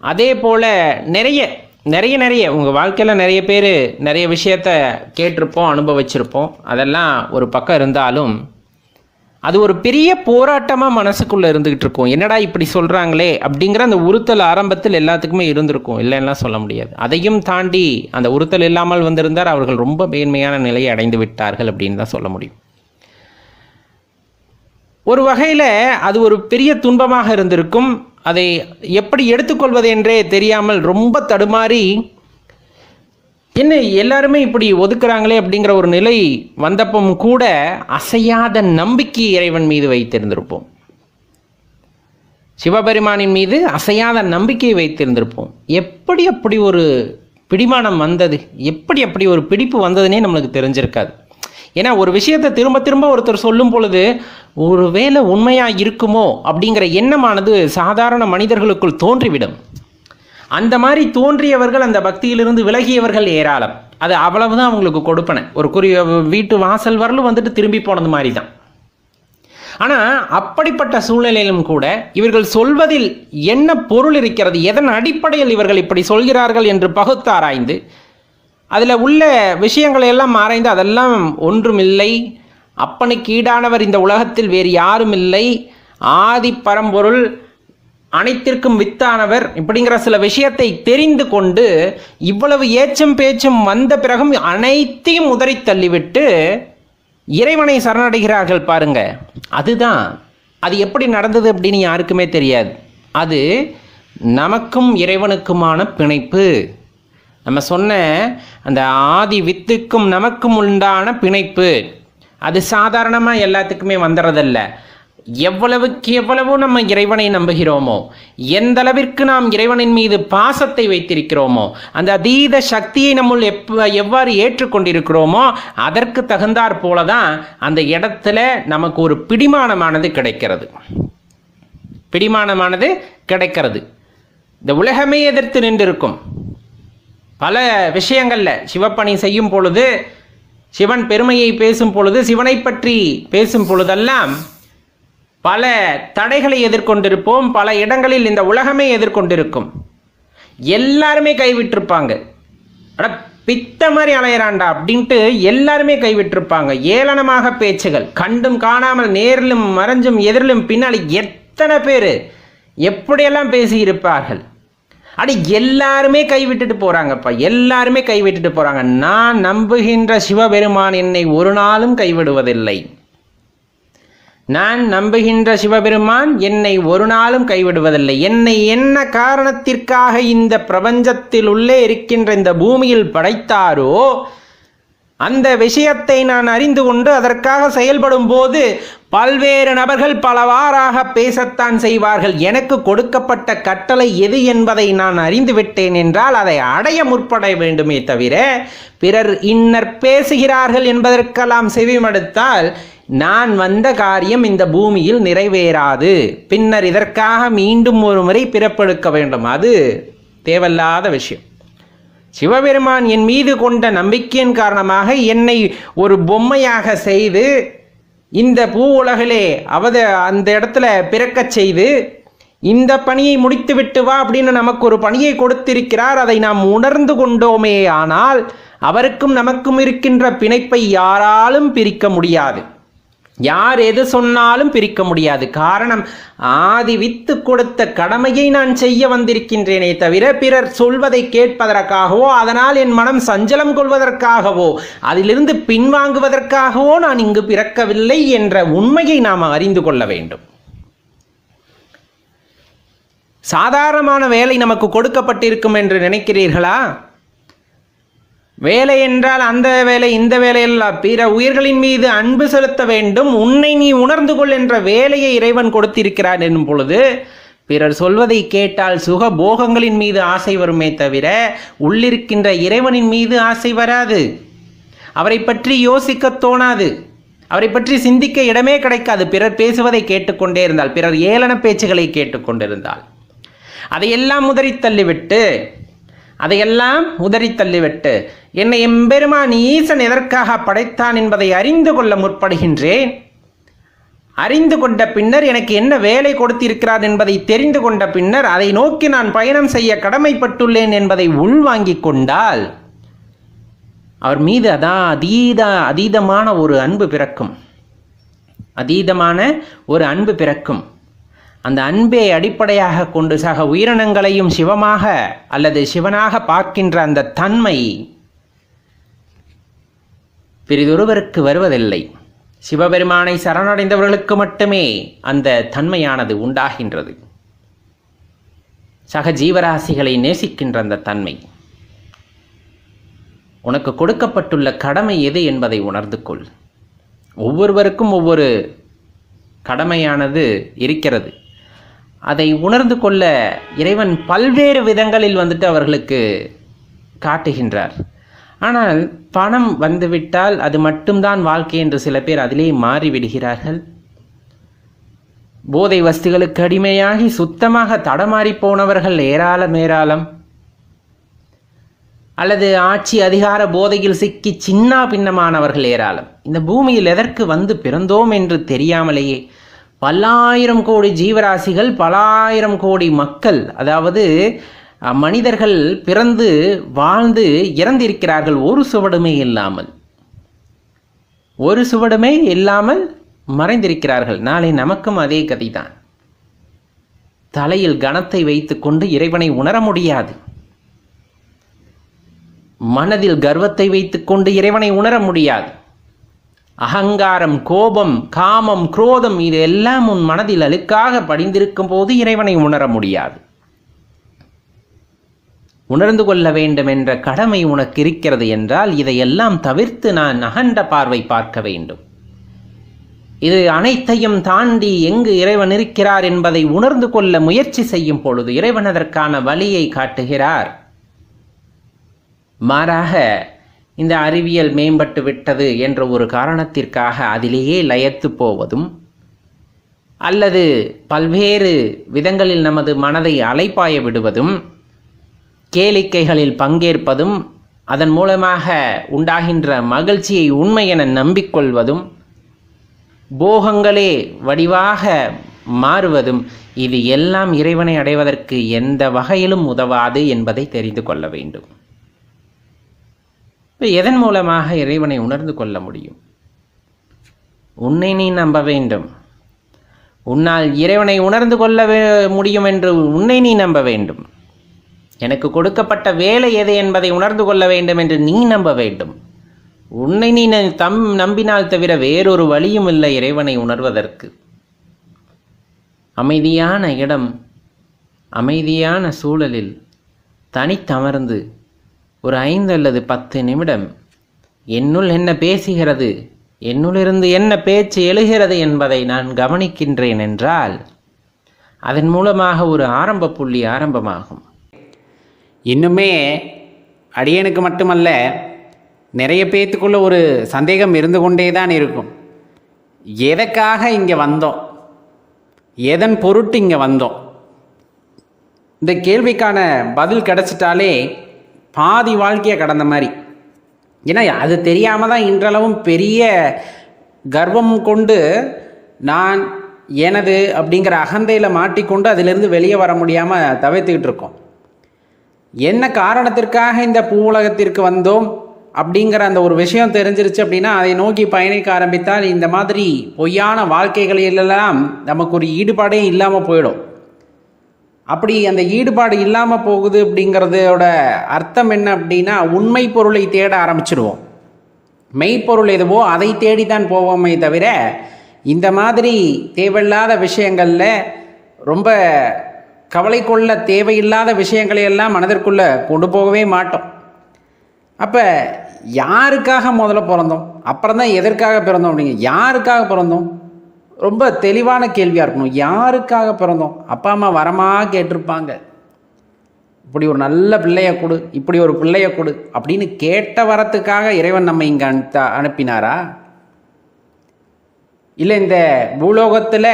அதே போல் நிறைய உங்கள் வாழ்க்கையில் நிறைய பேர் நிறைய விஷயத்த கேட்டிருப்போம், அனுபவிச்சிருப்போம். அதெல்லாம் ஒரு பக்கம் இருந்தாலும் அது ஒரு பெரிய போராட்டமாக மனசுக்குள்ளே இருந்துக்கிட்டு இருக்கும். என்னடா இப்படி சொல்கிறாங்களே அப்படிங்கிற அந்த உறுத்தல் ஆரம்பத்தில் எல்லாத்துக்குமே இருந்திருக்கும், இல்லைன்னா சொல்ல முடியாது. அதையும் தாண்டி அந்த உறுத்தல் இல்லாமல் வந்திருந்தார் அவர்கள் ரொம்ப மேன்மையான நிலையை அடைந்து விட்டார்கள் அப்படின்னு தான் சொல்ல முடியும். ஒரு வகையில் அது ஒரு பெரிய துன்பமாக இருந்திருக்கும். அதை எப்படி எடுத்துக்கொள்வது என்றே தெரியாமல் ரொம்ப தடுமாறி, என்ன எல்லாருமே இப்படி ஒதுக்குறாங்களே அப்படிங்கிற ஒரு நிலை வந்தப்பவும் கூட அசையாத நம்பிக்கை இறைவன் மீது வைத்திருந்திருப்போம். சிவபெருமானின் மீது அசையாத நம்பிக்கை வைத்திருந்திருப்போம். எப்படி அப்படி ஒரு பிடிமானம் வந்தது, எப்படி அப்படி ஒரு பிடிப்பு வந்ததுன்னே நம்மளுக்கு தெரிஞ்சிருக்காது. ஏன்னா ஒரு விஷயத்தை திரும்ப திரும்ப ஒருத்தர் சொல்லும் பொழுது ஒருவேளை உண்மையாக இருக்குமோ அப்படிங்கிற எண்ணமானது சாதாரண மனிதர்களுக்குள் தோன்றிவிடும். அந்த மாதிரி தோன்றியவர்கள் அந்த பக்தியிலிருந்து விலகியவர்கள் ஏராளம். அது அவ்வளவுதான் அவங்களுக்கு கொடுப்பன. ஒரு வீட்டு வாசல் வரலும் திரும்பி போனது மாதிரி தான். ஆனால் அப்படிப்பட்ட சூழ்நிலையிலும் கூட இவர்கள் சொல்வதில் என்ன பொருள் இருக்கிறது, எதன் அடிப்படையில் இவர்கள் இப்படி சொல்கிறார்கள் என்று பகுத்தாராய்ந்து அதில் உள்ள விஷயங்களை எல்லாம் ஆராய்ந்து அதெல்லாம் ஒன்றுமில்லை, அப்பனுக்கு ஈடானவர் இந்த உலகத்தில் வேறு யாரும் இல்லை, ஆதி பரம்பொருள் அனைத்திற்கும் வித்தானவர் இப்படிங்கிற சில விஷயத்தை தெரிந்து கொண்டு இவ்வளவு ஏச்சும் பேச்சும் வந்த பிறகும் அனைத்தையும் உதறி தள்ளிவிட்டு இறைவனை சரணடைகிறார்கள் பாருங்க. அதுதான் அது எப்படி நடந்தது அப்படின்னு யாருக்குமே தெரியாது. அது நமக்கும் இறைவனுக்குமான பிணைப்பு. நம்ம சொன்ன அந்த ஆதி வித்துக்கும் நமக்கும் உண்டான பிணைப்பு அது சாதாரணமாக எல்லாத்துக்குமே வந்துடுறதில்ல. எவ்வளவுக்கு எவ்வளவு நம்ம இறைவனை நம்புகிறோமோ, எந்த அளவிற்கு நாம் இறைவனின் மீது பாசத்தை வைத்திருக்கிறோமோ, அந்த அதீத சக்தியை நம்முள் எவ்வாறு ஏற்றுக்கொண்டிருக்கிறோமோ அதற்கு தகுந்தாற் போல தான் அந்த இடத்துல நமக்கு ஒரு பிடிமானமானது கிடைக்கிறது. இந்த உலகமே எதிர்த்து நின்றிருக்கும். பல விஷயங்களில் சிவப்பணி செய்யும் பொழுது, சிவன் பெருமையை பேசும் பொழுது, சிவனை பற்றி பேசும் பொழுதெல்லாம் பல தடைகளை எதிர்கொண்டிருப்போம். பல இடங்களில் இந்த உலகமே எதிர்கொண்டிருக்கும். எல்லாருமே கைவிட்டிருப்பாங்க. பித்த மாதிரி அலையிறாண்டா அப்படின்ட்டு எல்லாருமே கைவிட்டிருப்பாங்க. ஏளனமாக பேச்சுகள், கண்டும் காணாமல் நேரிலும் மறைஞ்சும் எதிரிலும் பின்னாடி எத்தனை பேர் எப்படியெல்லாம் பேசியிருப்பார்கள். எல்லாருமே கைவிட்டுட்டு போகிறாங்கப்பா, எல்லாருமே கைவிட்டுட்டு போகிறாங்க. நான் நம்புகின்ற சிவபெருமான் என்னை ஒரு நாளும் கைவிடுவதில்லை. நான் நம்புகின்ற சிவபெருமான் என்னை ஒரு நாளும் கைவிடுவதில்லை. என்னை என்ன காரணத்திற்காக இந்த பிரபஞ்சத்தில் உள்ளே இருக்கின்ற இந்த பூமியில் படைத்தாரோ அந்த விஷயத்தை நான் அறிந்து கொண்டு அதற்காக செயல்படும் போது பல்வேறு நபர்கள் பலவாறாக பேசத்தான் செய்வார்கள். எனக்கு கொடுக்கப்பட்ட கட்டளை எது என்பதை நான் அறிந்து விட்டேன் என்றால் அதை அடைய முற்பட வேண்டுமே தவிர பிறர் இன்னர் பேசுகிறார்கள் என்பதற்கெல்லாம் செவிமடுத்தால் நான் வந்த காரியம் இந்த பூமியில் நிறைவேறாது. பின்னர் இதற்காக மீண்டும் ஒரு முறை பிறப்பெடுக்க வேண்டும். அது தேவையில்லாத விஷயம். சிவபெருமான் என் மீது கொண்ட நம்பிக்கையின் காரணமாக என்னை ஒரு பொம்மையாக செய்து இந்த பூ உலகிலே அந்த இடத்துல பிறக்கச் செய்து இந்த பணியை முடித்து விட்டு வா அப்படின்னு நமக்கு ஒரு பணியை கொடுத்திருக்கிறார். அதை நாம் உணர்ந்து கொண்டோமே ஆனால் அவருக்கும் நமக்கும் இருக்கின்ற பிணைப்பை யாராலும் பிரிக்க முடியாது. யார் எது சொன்னாலும் பிரிக்க முடியாது. காரணம், ஆதி வித்து கொடுத்த கடமையை நான் செய்ய வந்திருக்கின்றேனே தவிர பிறர் சொல்வதை கேட்பதற்காகவோ அதனால் என் மனம் சஞ்சலம் கொள்வதற்காகவோ அதிலிருந்து பின்வாங்குவதற்காகவோ நான் இங்கு பிறக்கவில்லை என்ற உண்மையை நாம் அறிந்து கொள்ள வேண்டும். சாதாரணமான வேலை நமக்கு கொடுக்கப்பட்டிருக்கும் என்று நினைக்கிறீர்களா? வேலை என்றால் அந்த வேலை இந்த வேலையெல்லாம் பிற உயிர்களின் மீது அன்பு செலுத்த வேண்டும், உன்னை நீ உணர்ந்து கொள் என்ற வேலையை இறைவன் கொடுத்திருக்கிறார் என்னும் பொழுது பிறர் சொல்வதை கேட்டால் சுக போகங்களின் மீது ஆசை வருமே தவிர உள்ளிருக்கின்ற இறைவனின் மீது ஆசை வராது. அவரை பற்றி யோசிக்க தோணாது, அவரை பற்றி சிந்திக்க இடமே கிடைக்காது. பிறர் பேசுவதை கேட்டுக்கொண்டே இருந்தால், பிறர் ஏளன பேச்சுகளை கேட்டுக்கொண்டிருந்தால் அதையெல்லாம் உதறி தள்ளிவிட்டு என்னை எம்பெருமான் ஈசன் எதற்காக படைத்தான் என்பதை அறிந்து கொள்ள முற்படுகின்றேன். அறிந்து கொண்ட பின்னர் எனக்கு என்ன வேலை கொடுத்திருக்கிறார் என்பதை தெரிந்து கொண்ட பின்னர் அதை நோக்கி நான் பயணம் செய்ய கடமைப்பட்டுள்ளேன் என்பதை உள்வாங்கிக் கொண்டால் அவர் மீது அதீதமான ஒரு அன்பு பிறக்கும். அந்த அன்பை அடிப்படையாக கொண்டு சக உயிரினங்களையும் சிவமாக அல்லது சிவனாக பார்க்கின்ற அந்த தன்மை பிறிதொருவருக்கு வருவதில்லை. சிவபெருமானை சரணடைந்தவர்களுக்கு மட்டுமே அந்த தன்மையானது உண்டாகின்றது. சக ஜீவராசிகளை நேசிக்கின்ற அந்த தன்மை. உனக்கு கொடுக்கப்பட்டுள்ள கடமை எது என்பதை உணர்ந்து கொள். ஒவ்வொருவருக்கும் ஒவ்வொரு கடமையானது இருக்கிறது. அதை உணர்ந்து கொள்ள இறைவன் பல்வேறு விதங்களில் அவர்களுக்கு காட்டுகின்றார். ஆனால் பணம் வந்துவிட்டால் அது மட்டும்தான் வாழ்க்கை என்று சில பேர் அதிலே மாறிவிடுகிறார்கள். போதை வஸ்துகளுக்கு அடிமையாகி சுத்தமாக தடமாறி போனவர்கள் ஏராளம். அல்லது ஆட்சி அதிகார போதையில் சிக்கி சின்ன பின்னமானவர்கள் ஏராளம். இந்த பூமியில் எதற்கு பிறந்தோம் என்று தெரியாமலேயே பல்லாயிரம் கோடி ஜீவராசிகள், பல்லாயிரம் கோடி மக்கள், அதாவது மனிதர்கள் பிறந்து வாழ்ந்து இறந்திருக்கிறார்கள். ஒரு சுவடுமே இல்லாமல் மறைந்திருக்கிறார்கள். நாளை நமக்கும் அதே கதிதான். தலையில் கணத்தை வைத்துக்கொண்டு இறைவனை உணர முடியாது. மனதில் கர்வத்தை வைத்துக்கொண்டு இறைவனை உணர முடியாது. அகங்காரம், கோபம், காமம், குரோதம் இது எல்லாம் உன் மனதில் அழுக்காக படிந்திருக்கும் போது இறைவனை உணர முடியாது. உணர்ந்து கொள்ள வேண்டும் என்ற கடமை உனக்கு இருக்கிறது என்றால் இதையெல்லாம் தவிர்த்து நான் அகண்ட பார்வை பார்க்க வேண்டும். இது அனைத்தையும் தாண்டி எங்கு இறைவன் இருக்கிறார் என்பதை உணர்ந்து கொள்ள முயற்சி செய்யும் பொழுது இறைவன் அதற்கான வழியை காட்டுகிறார். மாறாக இந்த அறிவியல் மேம்பட்டு விட்டது என்ற ஒரு காரணத்திற்காக அதிலேயே லயத்து போவதும் அல்லது பல்வேறு விதங்களில் நமது மனதை அலைப்பாய விடுவதும், கேளிக்கைகளில் பங்கேற்பதும், அதன் மூலமாக உண்டாகின்ற மகிழ்ச்சியை உண்மை என நம்பிக்கொள்வதும், போகங்களே வடிவாக மாறுவதும், இது எல்லாம் இறைவனை அடைவதற்கு எந்த வகையிலும் உதவாது என்பதை தெரிந்து கொள்ள வேண்டும். எதன் மூலமாக இறைவனை உணர்ந்து கொள்ள முடியும்? உன்னை நீ நம்ப வேண்டும். உன்னால் இறைவனை உணர்ந்து கொள்ள முடியும் என்று உன்னை நீ நம்ப வேண்டும். எனக்கு கொடுக்கப்பட்ட வேலை எது என்பதை உணர்ந்து கொள்ள வேண்டும் என்று நீ நம்ப வேண்டும். உன்னை நீ நம்பினால் தவிர வேறொரு வழியும் இல்லை இறைவனை உணர்வதற்கு. அமைதியான இடம், அமைதியான சூழலில் தனித்தமர்ந்து ஒரு 5 அல்லது 10 நிமிடம் என்னுள் என்ன பேசுகிறது, என்னுள்ளிருந்து என்ன பேச்சு எழுகிறது என்பதை நான் கவனிக்கின்றேன் என்றால் அதன் மூலமாக ஒரு ஆரம்ப புள்ளி ஆரம்பமாகும். இன்னுமே அடியனுக்கு மட்டுமல்ல, நிறைய பேத்துக்குள்ள ஒரு சந்தேகம் இருந்து கொண்டே தான் இருக்கும். எதற்காக இங்கே வந்தோம், எதன் பொருட்டு இங்கே வந்தோம்? இந்த கேள்விக்கான பதில் கிடச்சிட்டாலே பாதி வாழ்க்கையை கடந்த மாதிரி. ஏன்னா அது தெரியாமல் தான் இன்றளவும் பெரிய கர்வம் கொண்டு நான் எனது அப்படிங்கிற அகந்தையில் மாட்டிக்கொண்டு அதிலிருந்து வெளியே வர முடியாமல் தவிர்த்துக்கிட்டு இருக்கோம். என்ன காரணத்திற்காக இந்த பூவுலகத்திற்கு வந்தோம், அப்படிங்கிற அந்த ஒரு விஷயம் தெரிஞ்சிருச்சு அப்படின்னா அதை நோக்கி பயணிக்க ஆரம்பித்தால் இந்த மாதிரி பொய்யான வாழ்க்கைகளிலெல்லாம் நமக்கு ஒரு ஈடுபாடே இல்லாமல் போயிடும். அப்படி அந்த ஈடுபாடு இல்லாமல் போகுது அப்படிங்கிறதோட அர்த்தம் என்ன அப்படின்னா, உண்மை பொருளை தேட ஆரம்பிச்சிடுவோம். மெய்ப்பொருள் எதுவோ அதை தேடித்தான் போவோமே தவிர இந்த மாதிரி தேவையில்லாத விஷயங்களில் ரொம்ப கவலை கொள்ள தேவையில்லாத விஷயங்களையெல்லாம் மனதிற்குள்ளே கொண்டு போகவே மாட்டோம். அப்போ யாருக்காக முதல்ல பிறந்தோம், அப்புறம் தான் எதற்காக பிறந்தோம் அப்படிங்க. யாருக்காக பிறந்தோம் ரொம்ப தெளிவான கேள்வியாக இருக்கணும். யாருக்காக பிறந்தோம்? அப்பா அம்மா வரமாக கேட்டிருப்பாங்க, இப்படி ஒரு நல்ல பிள்ளைய கொடு, இப்படி ஒரு பிள்ளைய கொடு அப்படின்னு கேட்ட வரத்துக்காக இறைவன் நம்ம இங்கே அனுப்பினாரா? இல்லை இந்த பூலோகத்தில்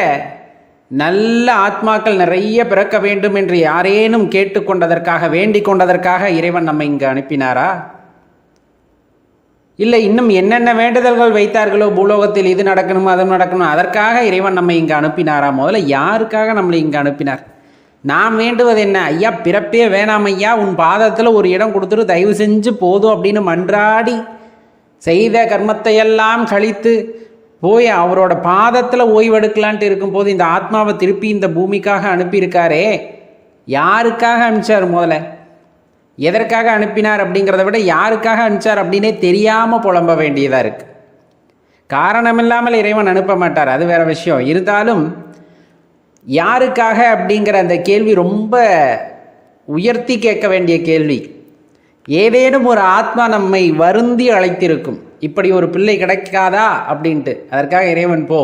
நல்ல ஆத்மாக்கள் நிறைய பிறக்க வேண்டும் என்று யாரேனும் கேட்டுக்கொண்டதற்காக வேண்டிக் கொண்டதற்காக இறைவன் நம்ம இங்கே அனுப்பினாரா? இல்லை இன்னும் என்னென்ன வேண்டுதல்கள் வைத்தார்களோ பூலோகத்தில் இது நடக்கணும் அது நடக்கணும் அதற்காக இறைவன் நம்ம இங்கே அனுப்பினாரா? முதல்ல யாருக்காக நம்மளை இங்கே அனுப்பினார்? நாம் வேண்டுவது என்ன? ஐயா பிறப்பே வேணாம் ஐயா, உன் பாதத்தில் ஒரு இடம் கொடுத்துட்டு தயவு செஞ்சு போதும் அப்படின்னு மன்றாடி செய்த கர்மத்தையெல்லாம் கழித்து போய் அவரோட பாதத்தில் ஓய்வெடுக்கலான்ட்டு இருக்கும்போது இந்த ஆத்மாவை திருப்பி இந்த பூமிக்காக அனுப்பியிருக்காரே, யாருக்காக அனுப்பிச்சார்? முதல்ல எதற்காக அனுப்பினார் அப்படிங்கிறத விட யாருக்காக அனுப்பிச்சார் அப்படின்னே தெரியாமல் புலம்ப வேண்டியதாக இருக்குது. காரணமில்லாமல் இறைவன் அனுப்ப மாட்டார், அது வேற விஷயம். இருந்தாலும் யாருக்காக அப்படிங்கிற அந்த கேள்வி ரொம்ப உயர்த்தி கேட்க வேண்டிய கேள்வி. ஏதேனும் ஒரு ஆத்மா நம்மை வருந்தி அழைத்திருக்கும், இப்படி ஒரு பிள்ளை கிடைக்காதா அப்படின்ட்டு. அதற்காக இறைவன் போ,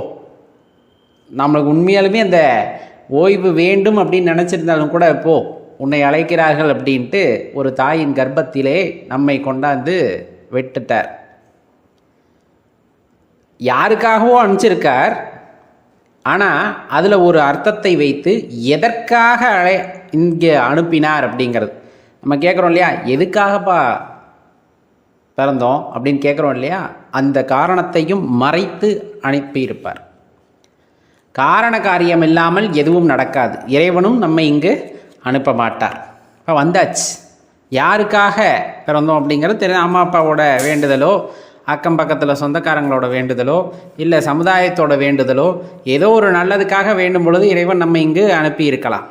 நம்மளுக்கு உண்மையாலுமே அந்த ஓய்வு வேண்டும் அப்படின்னு நினச்சிருந்தாலும் கூட போ, உன்னை அழைக்கிறார்கள் அப்படின்ட்டு ஒரு தாயின் கர்ப்பத்திலே நம்மை கொண்டாந்து விட்டுட்டார். யாருக்காகவோ அனுப்பிச்சிருக்கார். ஆனால் அதில் ஒரு அர்த்தத்தை வைத்து எதற்காக இங்கே அனுப்பினார் அப்படிங்கிறது நம்ம கேட்குறோம் இல்லையா? எதுக்காகப்பா பிறந்தோம் அப்படின்னு கேட்குறோம் இல்லையா? அந்த காரணத்தையும் மறைத்து அனுப்பியிருப்பார். காரண காரியம் இல்லாமல் எதுவும் நடக்காது. இறைவனும் நம்மை இங்கு அனுப்ப மாட்டார். இப்போ வந்தாச்சு. யாருக்காக பிறந்தோம் அப்படிங்கிறது தெரியும். அம்மா அப்பாவோட வேண்டுதலோ, அக்கம் பக்கத்தில் சொந்தக்காரங்களோட வேண்டுதலோ, இல்லை சமுதாயத்தோட வேண்டுதலோ, ஏதோ ஒரு நல்லதுக்காக வேண்டும் பொழுது இறைவன் நம்ம இங்கு அனுப்பி இருக்கலாம்.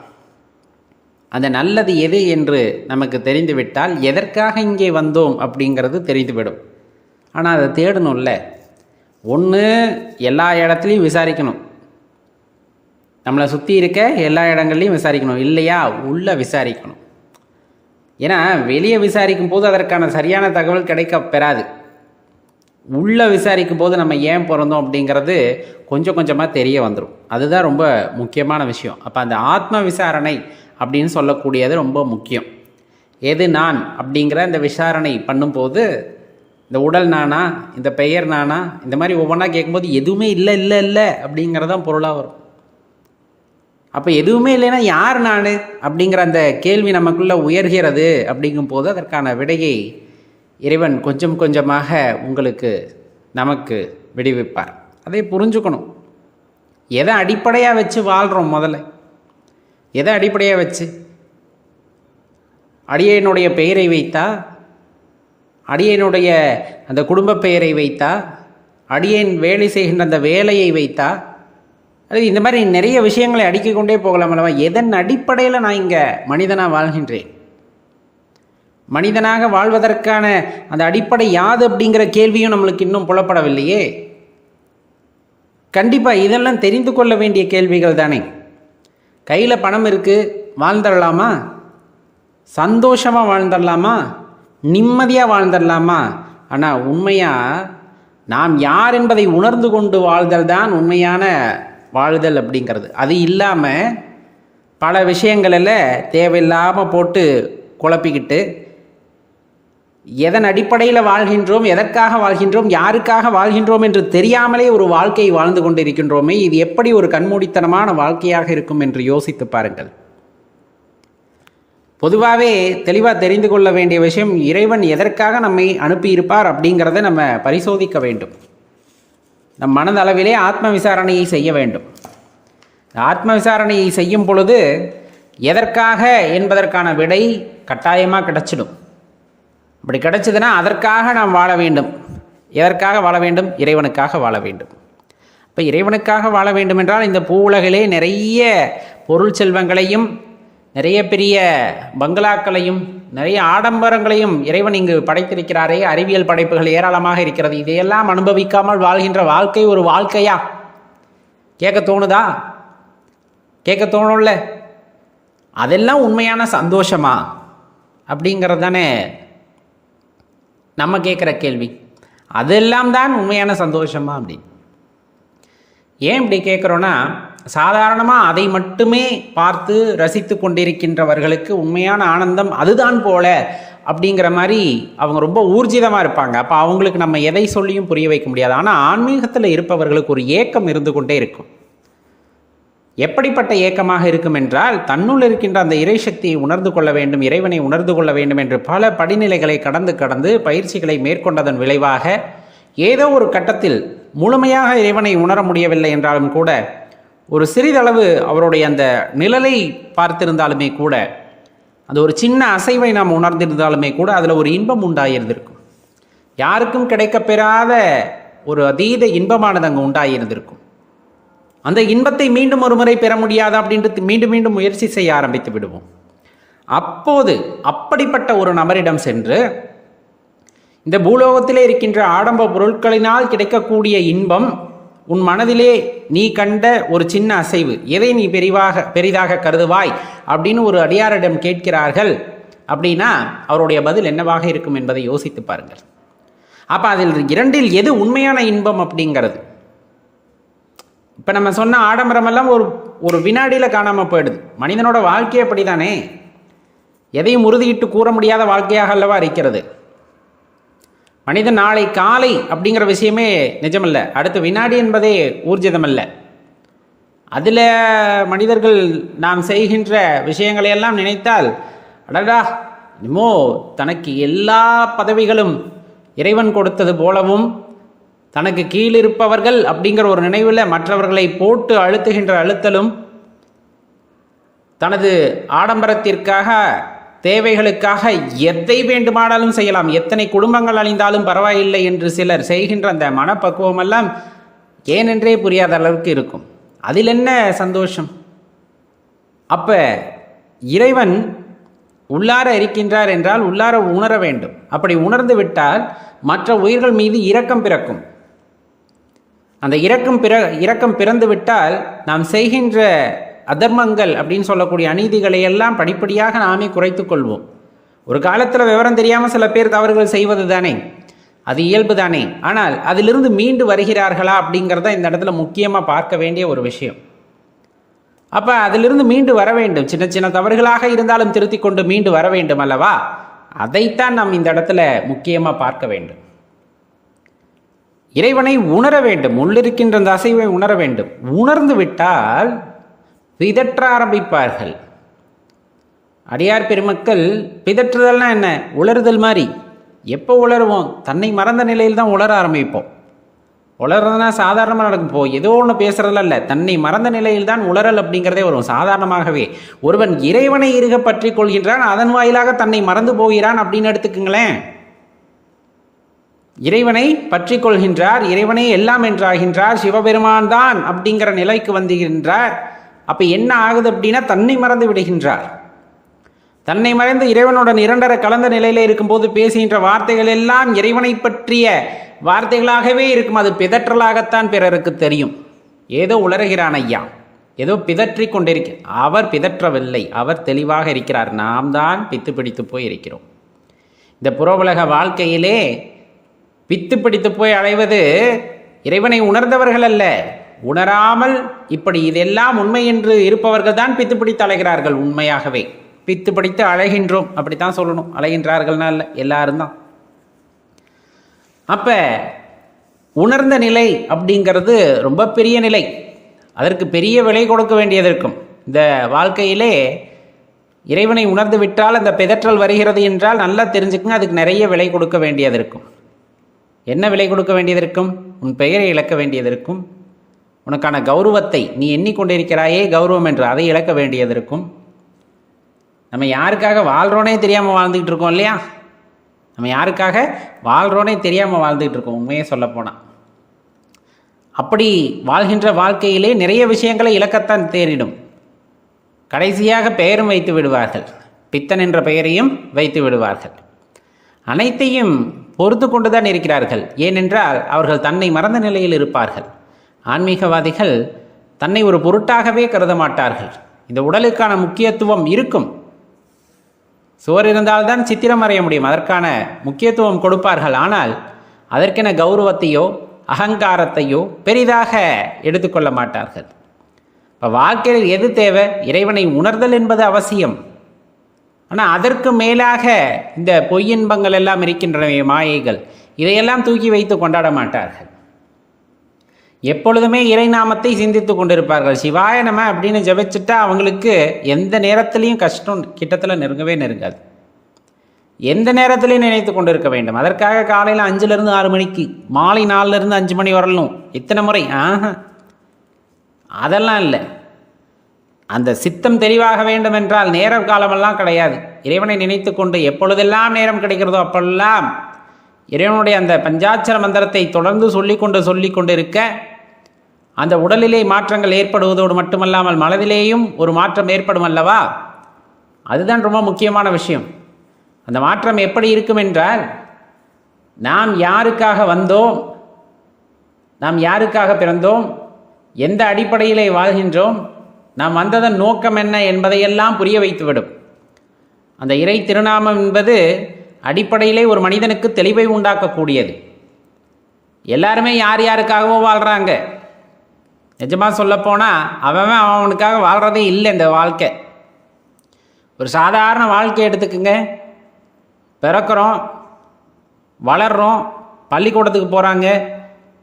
அந்த நல்லது எது என்று நமக்கு தெரிந்துவிட்டால் எதற்காக இங்கே வந்தோம் அப்படிங்கிறது தெரிந்துவிடும். ஆனால் அதை தேடணும்ல. ஒன்று எல்லா இடத்துலையும் விசாரிக்கணும், நம்மளை சுற்றி இருக்க எல்லா இடங்கள்லையும் விசாரிக்கணும். இல்லையா உள்ளே விசாரிக்கணும். ஏன்னா வெளியே விசாரிக்கும் போது அதற்கான சரியான தகவல் கிடைக்க பெறாது. உள்ளே விசாரிக்கும் போது நம்ம ஏன் பிறந்தோம் அப்படிங்கிறது கொஞ்சம் கொஞ்சமாக தெரிய வந்துடும். அதுதான் ரொம்ப முக்கியமான விஷயம். அப்போ அந்த ஆத்ம விசாரணை அப்படின்னு சொல்லக்கூடியது ரொம்ப முக்கியம். எது நான் அப்படிங்கிற அந்த விசாரணை பண்ணும்போது இந்த உடல் நானா, இந்த பெயர் நானா, இந்த மாதிரி ஒவ்வொன்றா கேட்கும்போது எதுவுமே இல்லை இல்லை இல்லை அப்படிங்கிறதான் பொருளாக வரும். அப்போ எதுவுமே இல்லைன்னா யார் நான் அப்படிங்கிற அந்த கேள்வி நமக்குள்ளே உயர்கிறது. அப்படிங்கும்போது அதற்கான விடையை இறைவன் கொஞ்சம் கொஞ்சமாக உங்களுக்கு நமக்கு விடுவிப்பார். அதை புரிஞ்சுக்கணும். எதை அடிப்படையாக வச்சு வாழ்கிறோம்? முதல்ல எதை அடிப்படையாக வச்சு? அடியனுடைய பெயரை வைத்தா, அடியனுடைய அந்த குடும்ப பெயரை வைத்தா, அடியேன் வேலை செய்கின்ற அந்த வேலையை வைத்தா, அது இந்த மாதிரி நிறைய விஷயங்களை அடுக்கிக்கொண்டே போகலாம் அல்லவா? எதன் அடிப்படையில் நான் இங்கே மனிதனாக வாழ்கின்றேன்? மனிதனாக வாழ்வதற்கான அந்த அடிப்படை யாது அப்படிங்கிற கேள்வியும் நம்மளுக்கு இன்னும் புலப்படவில்லையே. கண்டிப்பாக இதெல்லாம் தெரிந்து கொள்ள வேண்டிய கேள்விகள் தானே. கையில் பணம் இருக்குது, வாழ்ந்துடலாமா? சந்தோஷமாக வாழ்ந்துடலாமா? நிம்மதியாக வாழ்ந்துடலாமா? ஆனால் உண்மையாக நாம் யார் என்பதை உணர்ந்து கொண்டு வாழ்தல் தான் உண்மையான வாழ்தல் அப்படிங்கிறது. அது இல்லாமல் பல விஷயங்களில் தேவையில்லாமல் போட்டு குழப்பிக்கிட்டு எதன் அடிப்படையில் வாழ்கின்றோம், எதற்காக வாழ்கின்றோம், யாருக்காக வாழ்கின்றோம் என்று தெரியாமலே ஒரு வாழ்க்கையை வாழ்ந்து கொண்டு இருக்கின்றோமே, இது எப்படி ஒரு கண்மூடித்தனமான வாழ்க்கையாக இருக்கும் என்று யோசித்து பாருங்கள். பொதுவாகவே தெளிவாக தெரிந்து கொள்ள வேண்டிய விஷயம், இறைவன் எதற்காக நம்மை அனுப்பியிருப்பார் அப்படிங்கிறத நம்ம பரிசோதிக்க வேண்டும். நம் மனதளவிலே ஆத்ம விசாரணையை செய்ய வேண்டும். ஆத்ம விசாரணையை செய்யும் பொழுது எதற்காக என்பதற்கான விடை கட்டாயமாக கிடச்சிடும். அப்படி கிடைச்சதுன்னா அதற்காக நாம் வாழ வேண்டும். எதற்காக வாழ வேண்டும்? இறைவனுக்காக வாழ வேண்டும். இப்போ இறைவனுக்காக வாழ வேண்டும் என்றால் இந்த பூ உலகிலே நிறைய பொருள் செல்வங்களையும் நிறைய பெரிய பங்களாக்களையும் நிறைய ஆடம்பரங்களையும் இறைவன் இங்கு படைத்திருக்கிறாரே. அறிவியல் படைப்புகள் ஏராளமாக இருக்கிறது. இதையெல்லாம் அனுபவிக்காமல் வாழ்கின்ற வாழ்க்கை ஒரு வாழ்க்கையா? கேட்க தோணுதா? கேட்க தோணும்ல. அதெல்லாம் உண்மையான சந்தோஷமா அப்படிங்கிறது தானே நம்ம கேட்குற கேள்வி. அதெல்லாம் தான் உண்மையான சந்தோஷமா அப்படி. ஏன் இப்படி கேட்குறோன்னா, சாதாரணமாக அதை மட்டுமே பார்த்து ரசித்து கொண்டிருக்கின்றவர்களுக்கு உண்மையான ஆனந்தம் அதுதான் போல அப்படிங்கிற மாதிரி அவங்க ரொம்ப ஊர்ஜிதமாக இருப்பாங்க. அப்போ அவங்களுக்கு நம்ம எதை சொல்லியும் புரிய வைக்க முடியாது. ஆனால் ஆன்மீகத்தில் இருப்பவர்களுக்கு ஒரு ஏக்கம் இருந்து கொண்டே இருக்கும். எப்படிப்பட்ட ஏக்கமாக இருக்கும் என்றால், தன்னுள் இருக்கின்ற அந்த இறை சக்தியை உணர்ந்து கொள்ள வேண்டும், இறைவனை உணர்ந்து கொள்ள வேண்டும் என்று பல படிநிலைகளை கடந்து பயிற்சிகளை மேற்கொண்டதன் விளைவாக ஏதோ ஒரு கட்டத்தில் முழுமையாக இறைவனை உணர முடியவில்லை என்றாலும் கூட ஒரு சிறிதளவு அவருடைய அந்த நிழலை பார்த்திருந்தாலுமே கூட, அது ஒரு சின்ன அசைவை நாம் உணர்ந்திருந்தாலுமே கூட அதில் ஒரு இன்பம் உண்டாயிருந்திருக்கும். யாருக்கும் கிடைக்கப்பெறாத ஒரு அதீத இன்பமானது அங்கே உண்டாயிருந்திருக்கும். அந்த இன்பத்தை மீண்டும் ஒரு முறை பெற முடியாது அப்படின்ட்டு மீண்டும் மீண்டும் முயற்சி செய்ய ஆரம்பித்து விடுவோம். அப்போது அப்படிப்பட்ட ஒரு நபரிடம் சென்று, இந்த பூலோகத்திலே இருக்கின்ற ஆடம்ப பொருட்களினால் கிடைக்கக்கூடிய இன்பம் உன் மனதிலே நீ கண்ட ஒரு சின்ன அசைவு, எதை நீ பெரிதாக கருதுவாய் அப்படின்னு ஒரு அடியாரிடம் கேட்கிறார்கள் அப்படின்னா அவருடைய பதில் என்னவாக இருக்கும் என்பதை யோசித்து பாருங்கள். அப்போ அதில் இரண்டில் எது உண்மையான இன்பம் அப்படிங்கிறது. இப்போ நம்ம சொன்ன ஆடம்பரமெல்லாம் ஒரு வினாடியில் காணாமல் போயிடுது. மனிதனோட வாழ்க்கையை அப்படி தானே, எதையும் உறுதியிட்டு கூற முடியாத வாழ்க்கையாக அல்லவா இருக்கிறது. மனிதன் நாளை காலை அப்படிங்கிற விஷயமே நிஜமல்ல, அடுத்த வினாடி என்பதே ஊர்ஜிதமல்ல. அதில் மனிதர்கள் நாம் செய்கின்ற விஷயங்களையெல்லாம் நினைத்தால், அடடா இன்னமோ தனக்கு எல்லா பதவிகளும் இறைவன் கொடுத்தது போலவும், தனக்கு கீழிருப்பவர்கள் அப்படிங்கிற ஒரு நினைவில் மற்றவர்களை போட்டு அழுத்துகின்ற அழுத்தலும், தனது ஆடம்பரத்திற்காக தேவைகளுக்காக எதை வேண்டுமானாலும் செய்யலாம், எத்தனை குடும்பங்கள் அழிந்தாலும் பரவாயில்லை என்று சிலர் செய்கின்ற அந்த மனப்பக்குவமெல்லாம் ஏனென்றே புரியாத அளவுக்கு இருக்கும். அதில் என்ன சந்தோஷம்? அப்போ இறைவன் உள்ளார இருக்கின்றார் என்றால் உள்ளார உணர வேண்டும். அப்படி உணர்ந்து விட்டால் மற்ற உயிர்கள் மீது இரக்கம் பிறக்கும். அந்த இரக்கம் பிறந்து விட்டால் நாம் செய்கின்ற அதர்மங்கள் அப்படின்னு சொல்லக்கூடிய அநீதிகளை எல்லாம் படிப்படியாக நாமே குறைத்து கொள்வோம். ஒரு காலத்தில் விவரம் தெரியாமல் சில பேர் தவறுகள் செய்வது தானே, அது இயல்பு தானே. ஆனால் அதிலிருந்து மீண்டு வருகிறார்களா அப்படிங்கிறத இந்த இடத்துல முக்கியமாக பார்க்க வேண்டிய ஒரு விஷயம். அப்போ அதிலிருந்து மீண்டு வர வேண்டும். சின்ன சின்ன தவறுகளாக இருந்தாலும் திருத்தி கொண்டு மீண்டு வர வேண்டும் அல்லவா? அதைத்தான் நாம் இந்த இடத்துல முக்கியமாக பார்க்க வேண்டும். இறைவனை உணர வேண்டும், உள்ளிருக்கின்ற அந்த அசைவை உணர வேண்டும். உணர்ந்து விட்டால் பிதற்ற ஆரம்பிப்பார்கள். அடியார் பெருமக்கள் பிதற்றுதல்னா என்ன? உளறுதல் மாதிரி. எப்போ உளருவோம்? தன்னை மறந்த நிலையில் தான் உளர ஆரம்பிப்போம். உளறதுனா சாதாரணமாக நடக்கும். ஏதோ ஒன்று பேசுறதுல இல்லை, தன்னை மறந்த நிலையில் தான் உளறல் அப்படிங்கிறதே வரும் சாதாரணமாகவே. ஒருவன் இறைவனை இறுக பற்றி கொள்கின்றான், அதன் வாயிலாக தன்னை மறந்து போகிறான் அப்படின்னு எடுத்துக்குங்களேன். இறைவனை பற்றி கொள்கின்றார், இறைவனே எல்லாம் என்றாகின்றார், சிவபெருமான் தான் அப்படிங்கிற நிலைக்கு வந்துகின்றார். அப்போ என்ன ஆகுது அப்படின்னா தன்னை மறந்து விடுகின்றார். தன்னை மறைந்து இறைவனுடன் இரண்டரை கலந்த நிலையில் இருக்கும்போது பேசுகின்ற வார்த்தைகள் எல்லாம் இறைவனை பற்றிய வார்த்தைகளாகவே இருக்கும். அது பிதற்றலாகத்தான் பிறருக்கு தெரியும். ஏதோ உளறுகிறான் ஐயா, ஏதோ பிதற்றி கொண்டிருக்க. அவர் பிதற்றவில்லை, அவர் தெளிவாக இருக்கிறார். நாம் தான் பித்து பிடித்து போய் இருக்கிறோம். இந்த புறவுலக வாழ்க்கையிலே பித்து பிடித்து போய் அலைவது இறைவனை உணர்ந்தவர்கள் அல்ல, உணராமல் இப்படி இதெல்லாம் உண்மை என்று இருப்பவர்கள் தான் பித்து பிடித்து அலைகிறார்கள். உண்மையாகவே பித்து பிடித்து அலைகின்றோம் அப்படித்தான் சொல்லணும். அலைகின்றார்கள்னா இல்லை, எல்லாரும் தான். அப்போ உணர்ந்த நிலை அப்படிங்கிறது ரொம்ப பெரிய நிலை. அதற்கு பெரிய விலை கொடுக்க வேண்டியது இருக்கும். இந்த வாழ்க்கையிலே இறைவனை உணர்ந்து விட்டால் அந்த பிதற்றல் வருகிறது என்றால் நல்லா தெரிஞ்சுக்குங்க, அதுக்கு நிறைய விலை கொடுக்க வேண்டியது இருக்கும். என்ன விலை கொடுக்க வேண்டியது இருக்கும்? உன் பெயரை இழக்க வேண்டியது இருக்கும். உனக்கான கௌரவத்தை நீ எண்ணிக்கொண்டிருக்கிறாயே கௌரவம் என்று, அதை இழக்க வேண்டியது இருக்கும். நம்ம யாருக்காக வாழ்கிறோனே தெரியாமல் வாழ்ந்துக்கிட்டு இருக்கோம் இல்லையா? நம்ம யாருக்காக வாழ்கிறோன்னே தெரியாமல் வாழ்ந்துகிட்டு இருக்கோம் உண்மையே சொல்லப்போனால். அப்படி வாழ்கின்ற வாழ்க்கையிலே நிறைய விஷயங்களை இழக்கத்தான் தேரிடும். கடைசியாக பெயரும் வைத்து விடுவார்கள், பித்தன் என்ற பெயரையும் வைத்து விடுவார்கள். அனைத்தையும் பொறுத்து கொண்டு தான் இருக்கிறார்கள். ஏனென்றால் அவர்கள் தன்னை மறந்த நிலையில் இருப்பார்கள். ஆன்மீகவாதிகள் தன்னை ஒரு பொருட்டாகவே கருத மாட்டார்கள். இந்த உடலுக்கான முக்கியத்துவம் இருக்கும். சுவர் இருந்தால்தான் சித்திரம் வரைய முடியும், அதற்கான முக்கியத்துவம் கொடுப்பார்கள். ஆனால் அதற்கென கௌரவத்தையோ அகங்காரத்தையோ பெரிதாக எடுத்துக்கொள்ள மாட்டார்கள். இப்போ வாழ்க்கையில் எது தேவை? இறைவனை உணர்தல் என்பது அவசியம். ஆனால் அதற்கு மேலாக இந்த பொய்யின்பங்கள் எல்லாம் இருக்கின்றன, மாயைகள், இதையெல்லாம் தூக்கி வைத்து கொண்டாட மாட்டார்கள். எப்பொழுதுமே இறைநாமத்தை சிந்தித்து கொண்டிருப்பார்கள். சிவாய நம அப்படின்னு ஜபிச்சுட்டா அவங்களுக்கு எந்த நேரத்திலையும் கஷ்டம் கிட்டத்தில் நெருங்கவே நெருங்காது. எந்த நேரத்திலையும் நினைத்து கொண்டு இருக்க வேண்டும். அதற்காக காலையில் 5லேருந்து 6 மணிக்கு, மாலை 4லேருந்து 5 மணி வரலும் இத்தனை முறை அதெல்லாம் இல்லை. அந்த சித்தம் தெளிவாக வேண்டும் என்றால் நேர காலமெல்லாம் கிடையாது. இறைவனை நினைத்து கொண்டு எப்பொழுதெல்லாம் நேரம் கிடைக்கிறதோ அப்பொழுதெல்லாம் இறைவனுடைய அந்த பஞ்சாட்சர மந்திரத்தை தொடர்ந்து சொல்லிக்கொண்டு இருக்க அந்த உடலிலே மாற்றங்கள் ஏற்படுவதோடு மட்டுமல்லாமல் மனதிலேயும் ஒரு மாற்றம் ஏற்படும் அல்லவா? அதுதான் ரொம்ப முக்கியமான விஷயம். அந்த மாற்றம் எப்படி இருக்கும் என்றால், நாம் யாருக்காக வந்தோம், நாம் யாருக்காக பிறந்தோம், எந்த அடிப்படையிலே வாழ்கின்றோம், நாம் வந்ததன் நோக்கம் என்ன என்பதையெல்லாம் புரிய வைத்துவிடும். அந்த இறை திருநாமம் என்பது அடிப்படையிலே ஒரு மனிதனுக்கு தெளிவை உண்டாக்கக்கூடியது. எல்லாருமே யார் யாருக்காகவோ வாழ்கிறாங்க. நிஜமாக சொல்லப்போனால் அவனுக்காக வாழ்கிறதே இல்லை இந்த வாழ்க்கை. ஒரு சாதாரண வாழ்க்கை எடுத்துக்குங்க. பிறக்கிறோம், வளர்கிறோம், பள்ளிக்கூடத்துக்கு போகிறாங்க,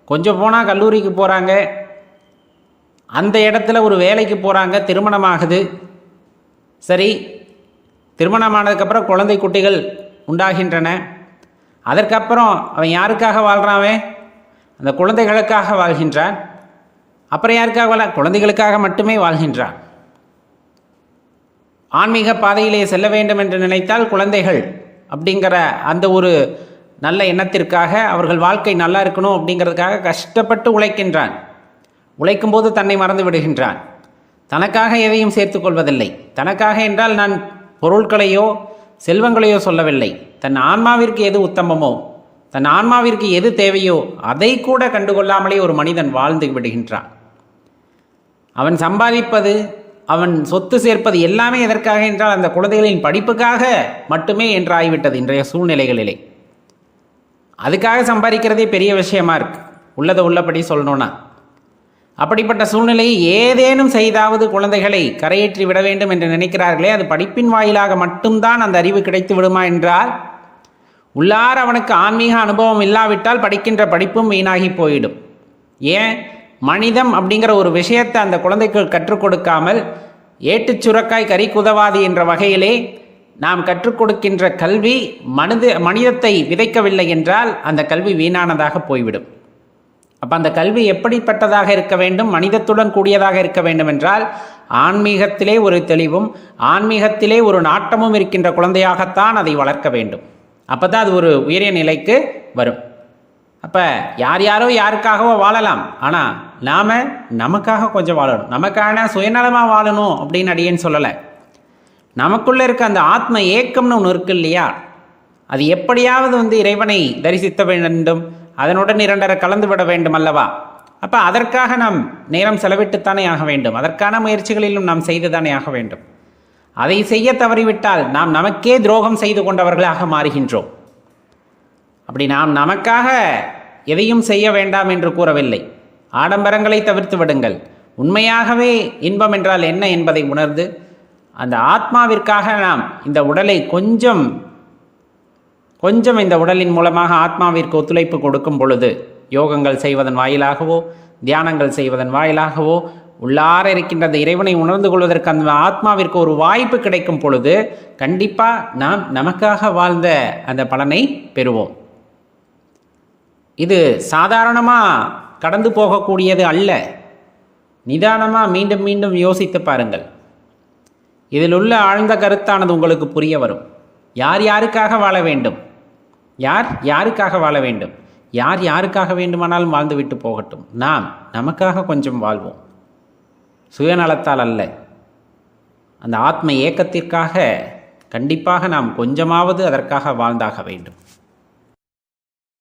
கொஞ்சம் போனால் கல்லூரிக்கு போகிறாங்க, அந்த இடத்துல ஒரு வேலைக்கு போகிறாங்க, திருமணமாகுது. சரி, திருமணமானதுக்கப்புறம் குழந்தை குட்டிகள் உண்டாகின்றன. அதற்கப்புறம் அவன் யாருக்காக வாழ்கிறான்? அந்த குழந்தைகளுக்காக வாழ்கின்றான். அப்புறம் யாருக்காக குழந்தைகளுக்காக மட்டுமே வாழ்கின்றான். ஆன்மீக பாதையிலே செல்ல வேண்டும் என்று நினைத்தால் குழந்தைகள் அப்படிங்கிற அந்த ஒரு நல்ல எண்ணத்திற்காக, அவர்கள் வாழ்க்கை நல்லா இருக்கணும் அப்படிங்கிறதுக்காக கஷ்டப்பட்டு உழைக்கின்றான். உழைக்கும்போது தன்னை மறந்து விடுகின்றான். தனக்காக எதையும் சேர்த்து கொள்வதில்லை. தனக்காக என்றால் நான் பொருட்களையோ செல்வங்களையோ சொல்லவில்லை. தன் ஆன்மாவிற்கு எது உத்தமமோ, தன் ஆன்மாவிற்கு எது தேவையோ அதை கூட கண்டுகொள்ளாமலே ஒரு மனிதன் வாழ்ந்து விடுகின்றான். அவன் சம்பாதிப்பது, அவன் சொத்து சேர்ப்பது எல்லாமே எதற்காக என்றால் அந்த குழந்தைகளின் படிப்புக்காக மட்டுமே என்று ஆகிவிட்டது இன்றைய சூழ்நிலைகளிலே. அதுக்காக சம்பாதிக்கிறதே பெரிய விஷயமா இருக்கு, உள்ளதை உள்ளபடி சொல்லணும்னா. அப்படிப்பட்ட சூழ்நிலையை ஏதேனும் செய்தாவது குழந்தைகளை கரையேற்றி விட வேண்டும் என்று நினைக்கிறார்களே, அது படிப்பின் வாயிலாக மட்டும்தான் அந்த அறிவு கிடைத்து விடுமா என்றால், உள்ளார அவனுக்கு ஆன்மீக அனுபவம் இல்லாவிட்டால் படிக்கின்ற படிப்பும் வீணாகி போயிடும். ஏன்? மனிதம் அப்படிங்கிற ஒரு விஷயத்தை அந்த குழந்தைக்கு கற்றுக் கொடுக்காமல் ஏட்டுச் சுரக்காய் கறி குதவாதி என்ற வகையிலே நாம் கற்றுக் கொடுக்கின்ற கல்வி மனிதத்தை விதைக்கவில்லை என்றால் அந்த கல்வி வீணானதாக போய்விடும். அப்போ அந்த கல்வி எப்படிப்பட்டதாக இருக்க வேண்டும்? மனிதத்துடன் கூடியதாக இருக்க வேண்டும் என்றால் ஆன்மீகத்திலே ஒரு தெளிவும் ஆன்மீகத்திலே ஒரு நாட்டமும் இருக்கின்ற குழந்தையாகத்தான் அதை வளர்க்க வேண்டும். அப்போ தான் அது ஒரு உயரிய நிலைக்கு வரும். அப்போ யாரோ யாருக்காகவோ வாழலாம், ஆனால் நாம் நமக்காக கொஞ்சம் வாழணும். நமக்கான சுயநலமாக வாழணும் அப்படின்னு அடியேன்னு சொல்லலை. நமக்குள்ளே இருக்க அந்த ஆத்ம ஏக்கம்னு ஒன்று இருக்கு இல்லையா, அது எப்படியாவது இறைவனை தரிசித்த வேண்டும், அதனுடன் இரண்டரை கலந்து விட வேண்டும் அல்லவா? அப்போ அதற்காக நாம் நேரம் செலவிட்டுத்தானே ஆக வேண்டும். அதற்கான முயற்சிகளிலும் நாம் செய்துதானே ஆக வேண்டும். அதை செய்ய தவறிவிட்டால் நாம் நமக்கே துரோகம் செய்து கொண்டவர்களாக மாறுகின்றோம். அப்படி நாம் நமக்காக எதையும் செய்ய வேண்டாம் என்று கூறவில்லை. ஆடம்பரங்களை தவிர்த்து விடுங்கள். உண்மையாகவே இன்பம் என்றால் என்ன என்பதை உணர்ந்து அந்த ஆத்மாவிற்காக நாம் இந்த உடலை கொஞ்சம் இந்த உடலின் மூலமாக ஆத்மாவிற்கு ஒத்துழைப்பு கொடுக்கும் பொழுது, யோகங்கள் செய்வதன் வாயிலாகவோ தியானங்கள் செய்வதன் வாயிலாகவோ உள்ளார இருக்கின்ற அந்த இறைவனை உணர்ந்து கொள்வதற்கு அந்த ஆத்மாவிற்கு ஒரு வாய்ப்பு கிடைக்கும் பொழுது கண்டிப்பாக நாம் நமக்காக வாழ்ந்த அந்த பலனை பெறுவோம். இது சாதாரணமாக கடந்து போகக்கூடியது அல்ல. நிதானமாக மீண்டும் மீண்டும் யோசித்து பாருங்கள். இதில் உள்ள ஆழ்ந்த கருத்தானது உங்களுக்கு புரிய வரும். யார் யாருக்காக வாழ வேண்டும்? யார் யாருக்காக வாழ வேண்டும்? யார் யாருக்காக வேண்டுமானாலும் வாழ்ந்துவிட்டு போகட்டும். நாம் நமக்காக கொஞ்சம் வாழ்வோம். சுயநலத்தால் அல்ல, அந்த ஆத்ம ஏக்கத்திற்காக கண்டிப்பாக நாம் கொஞ்சமாவது அதற்காக வாழ்ந்தாக வேண்டும்.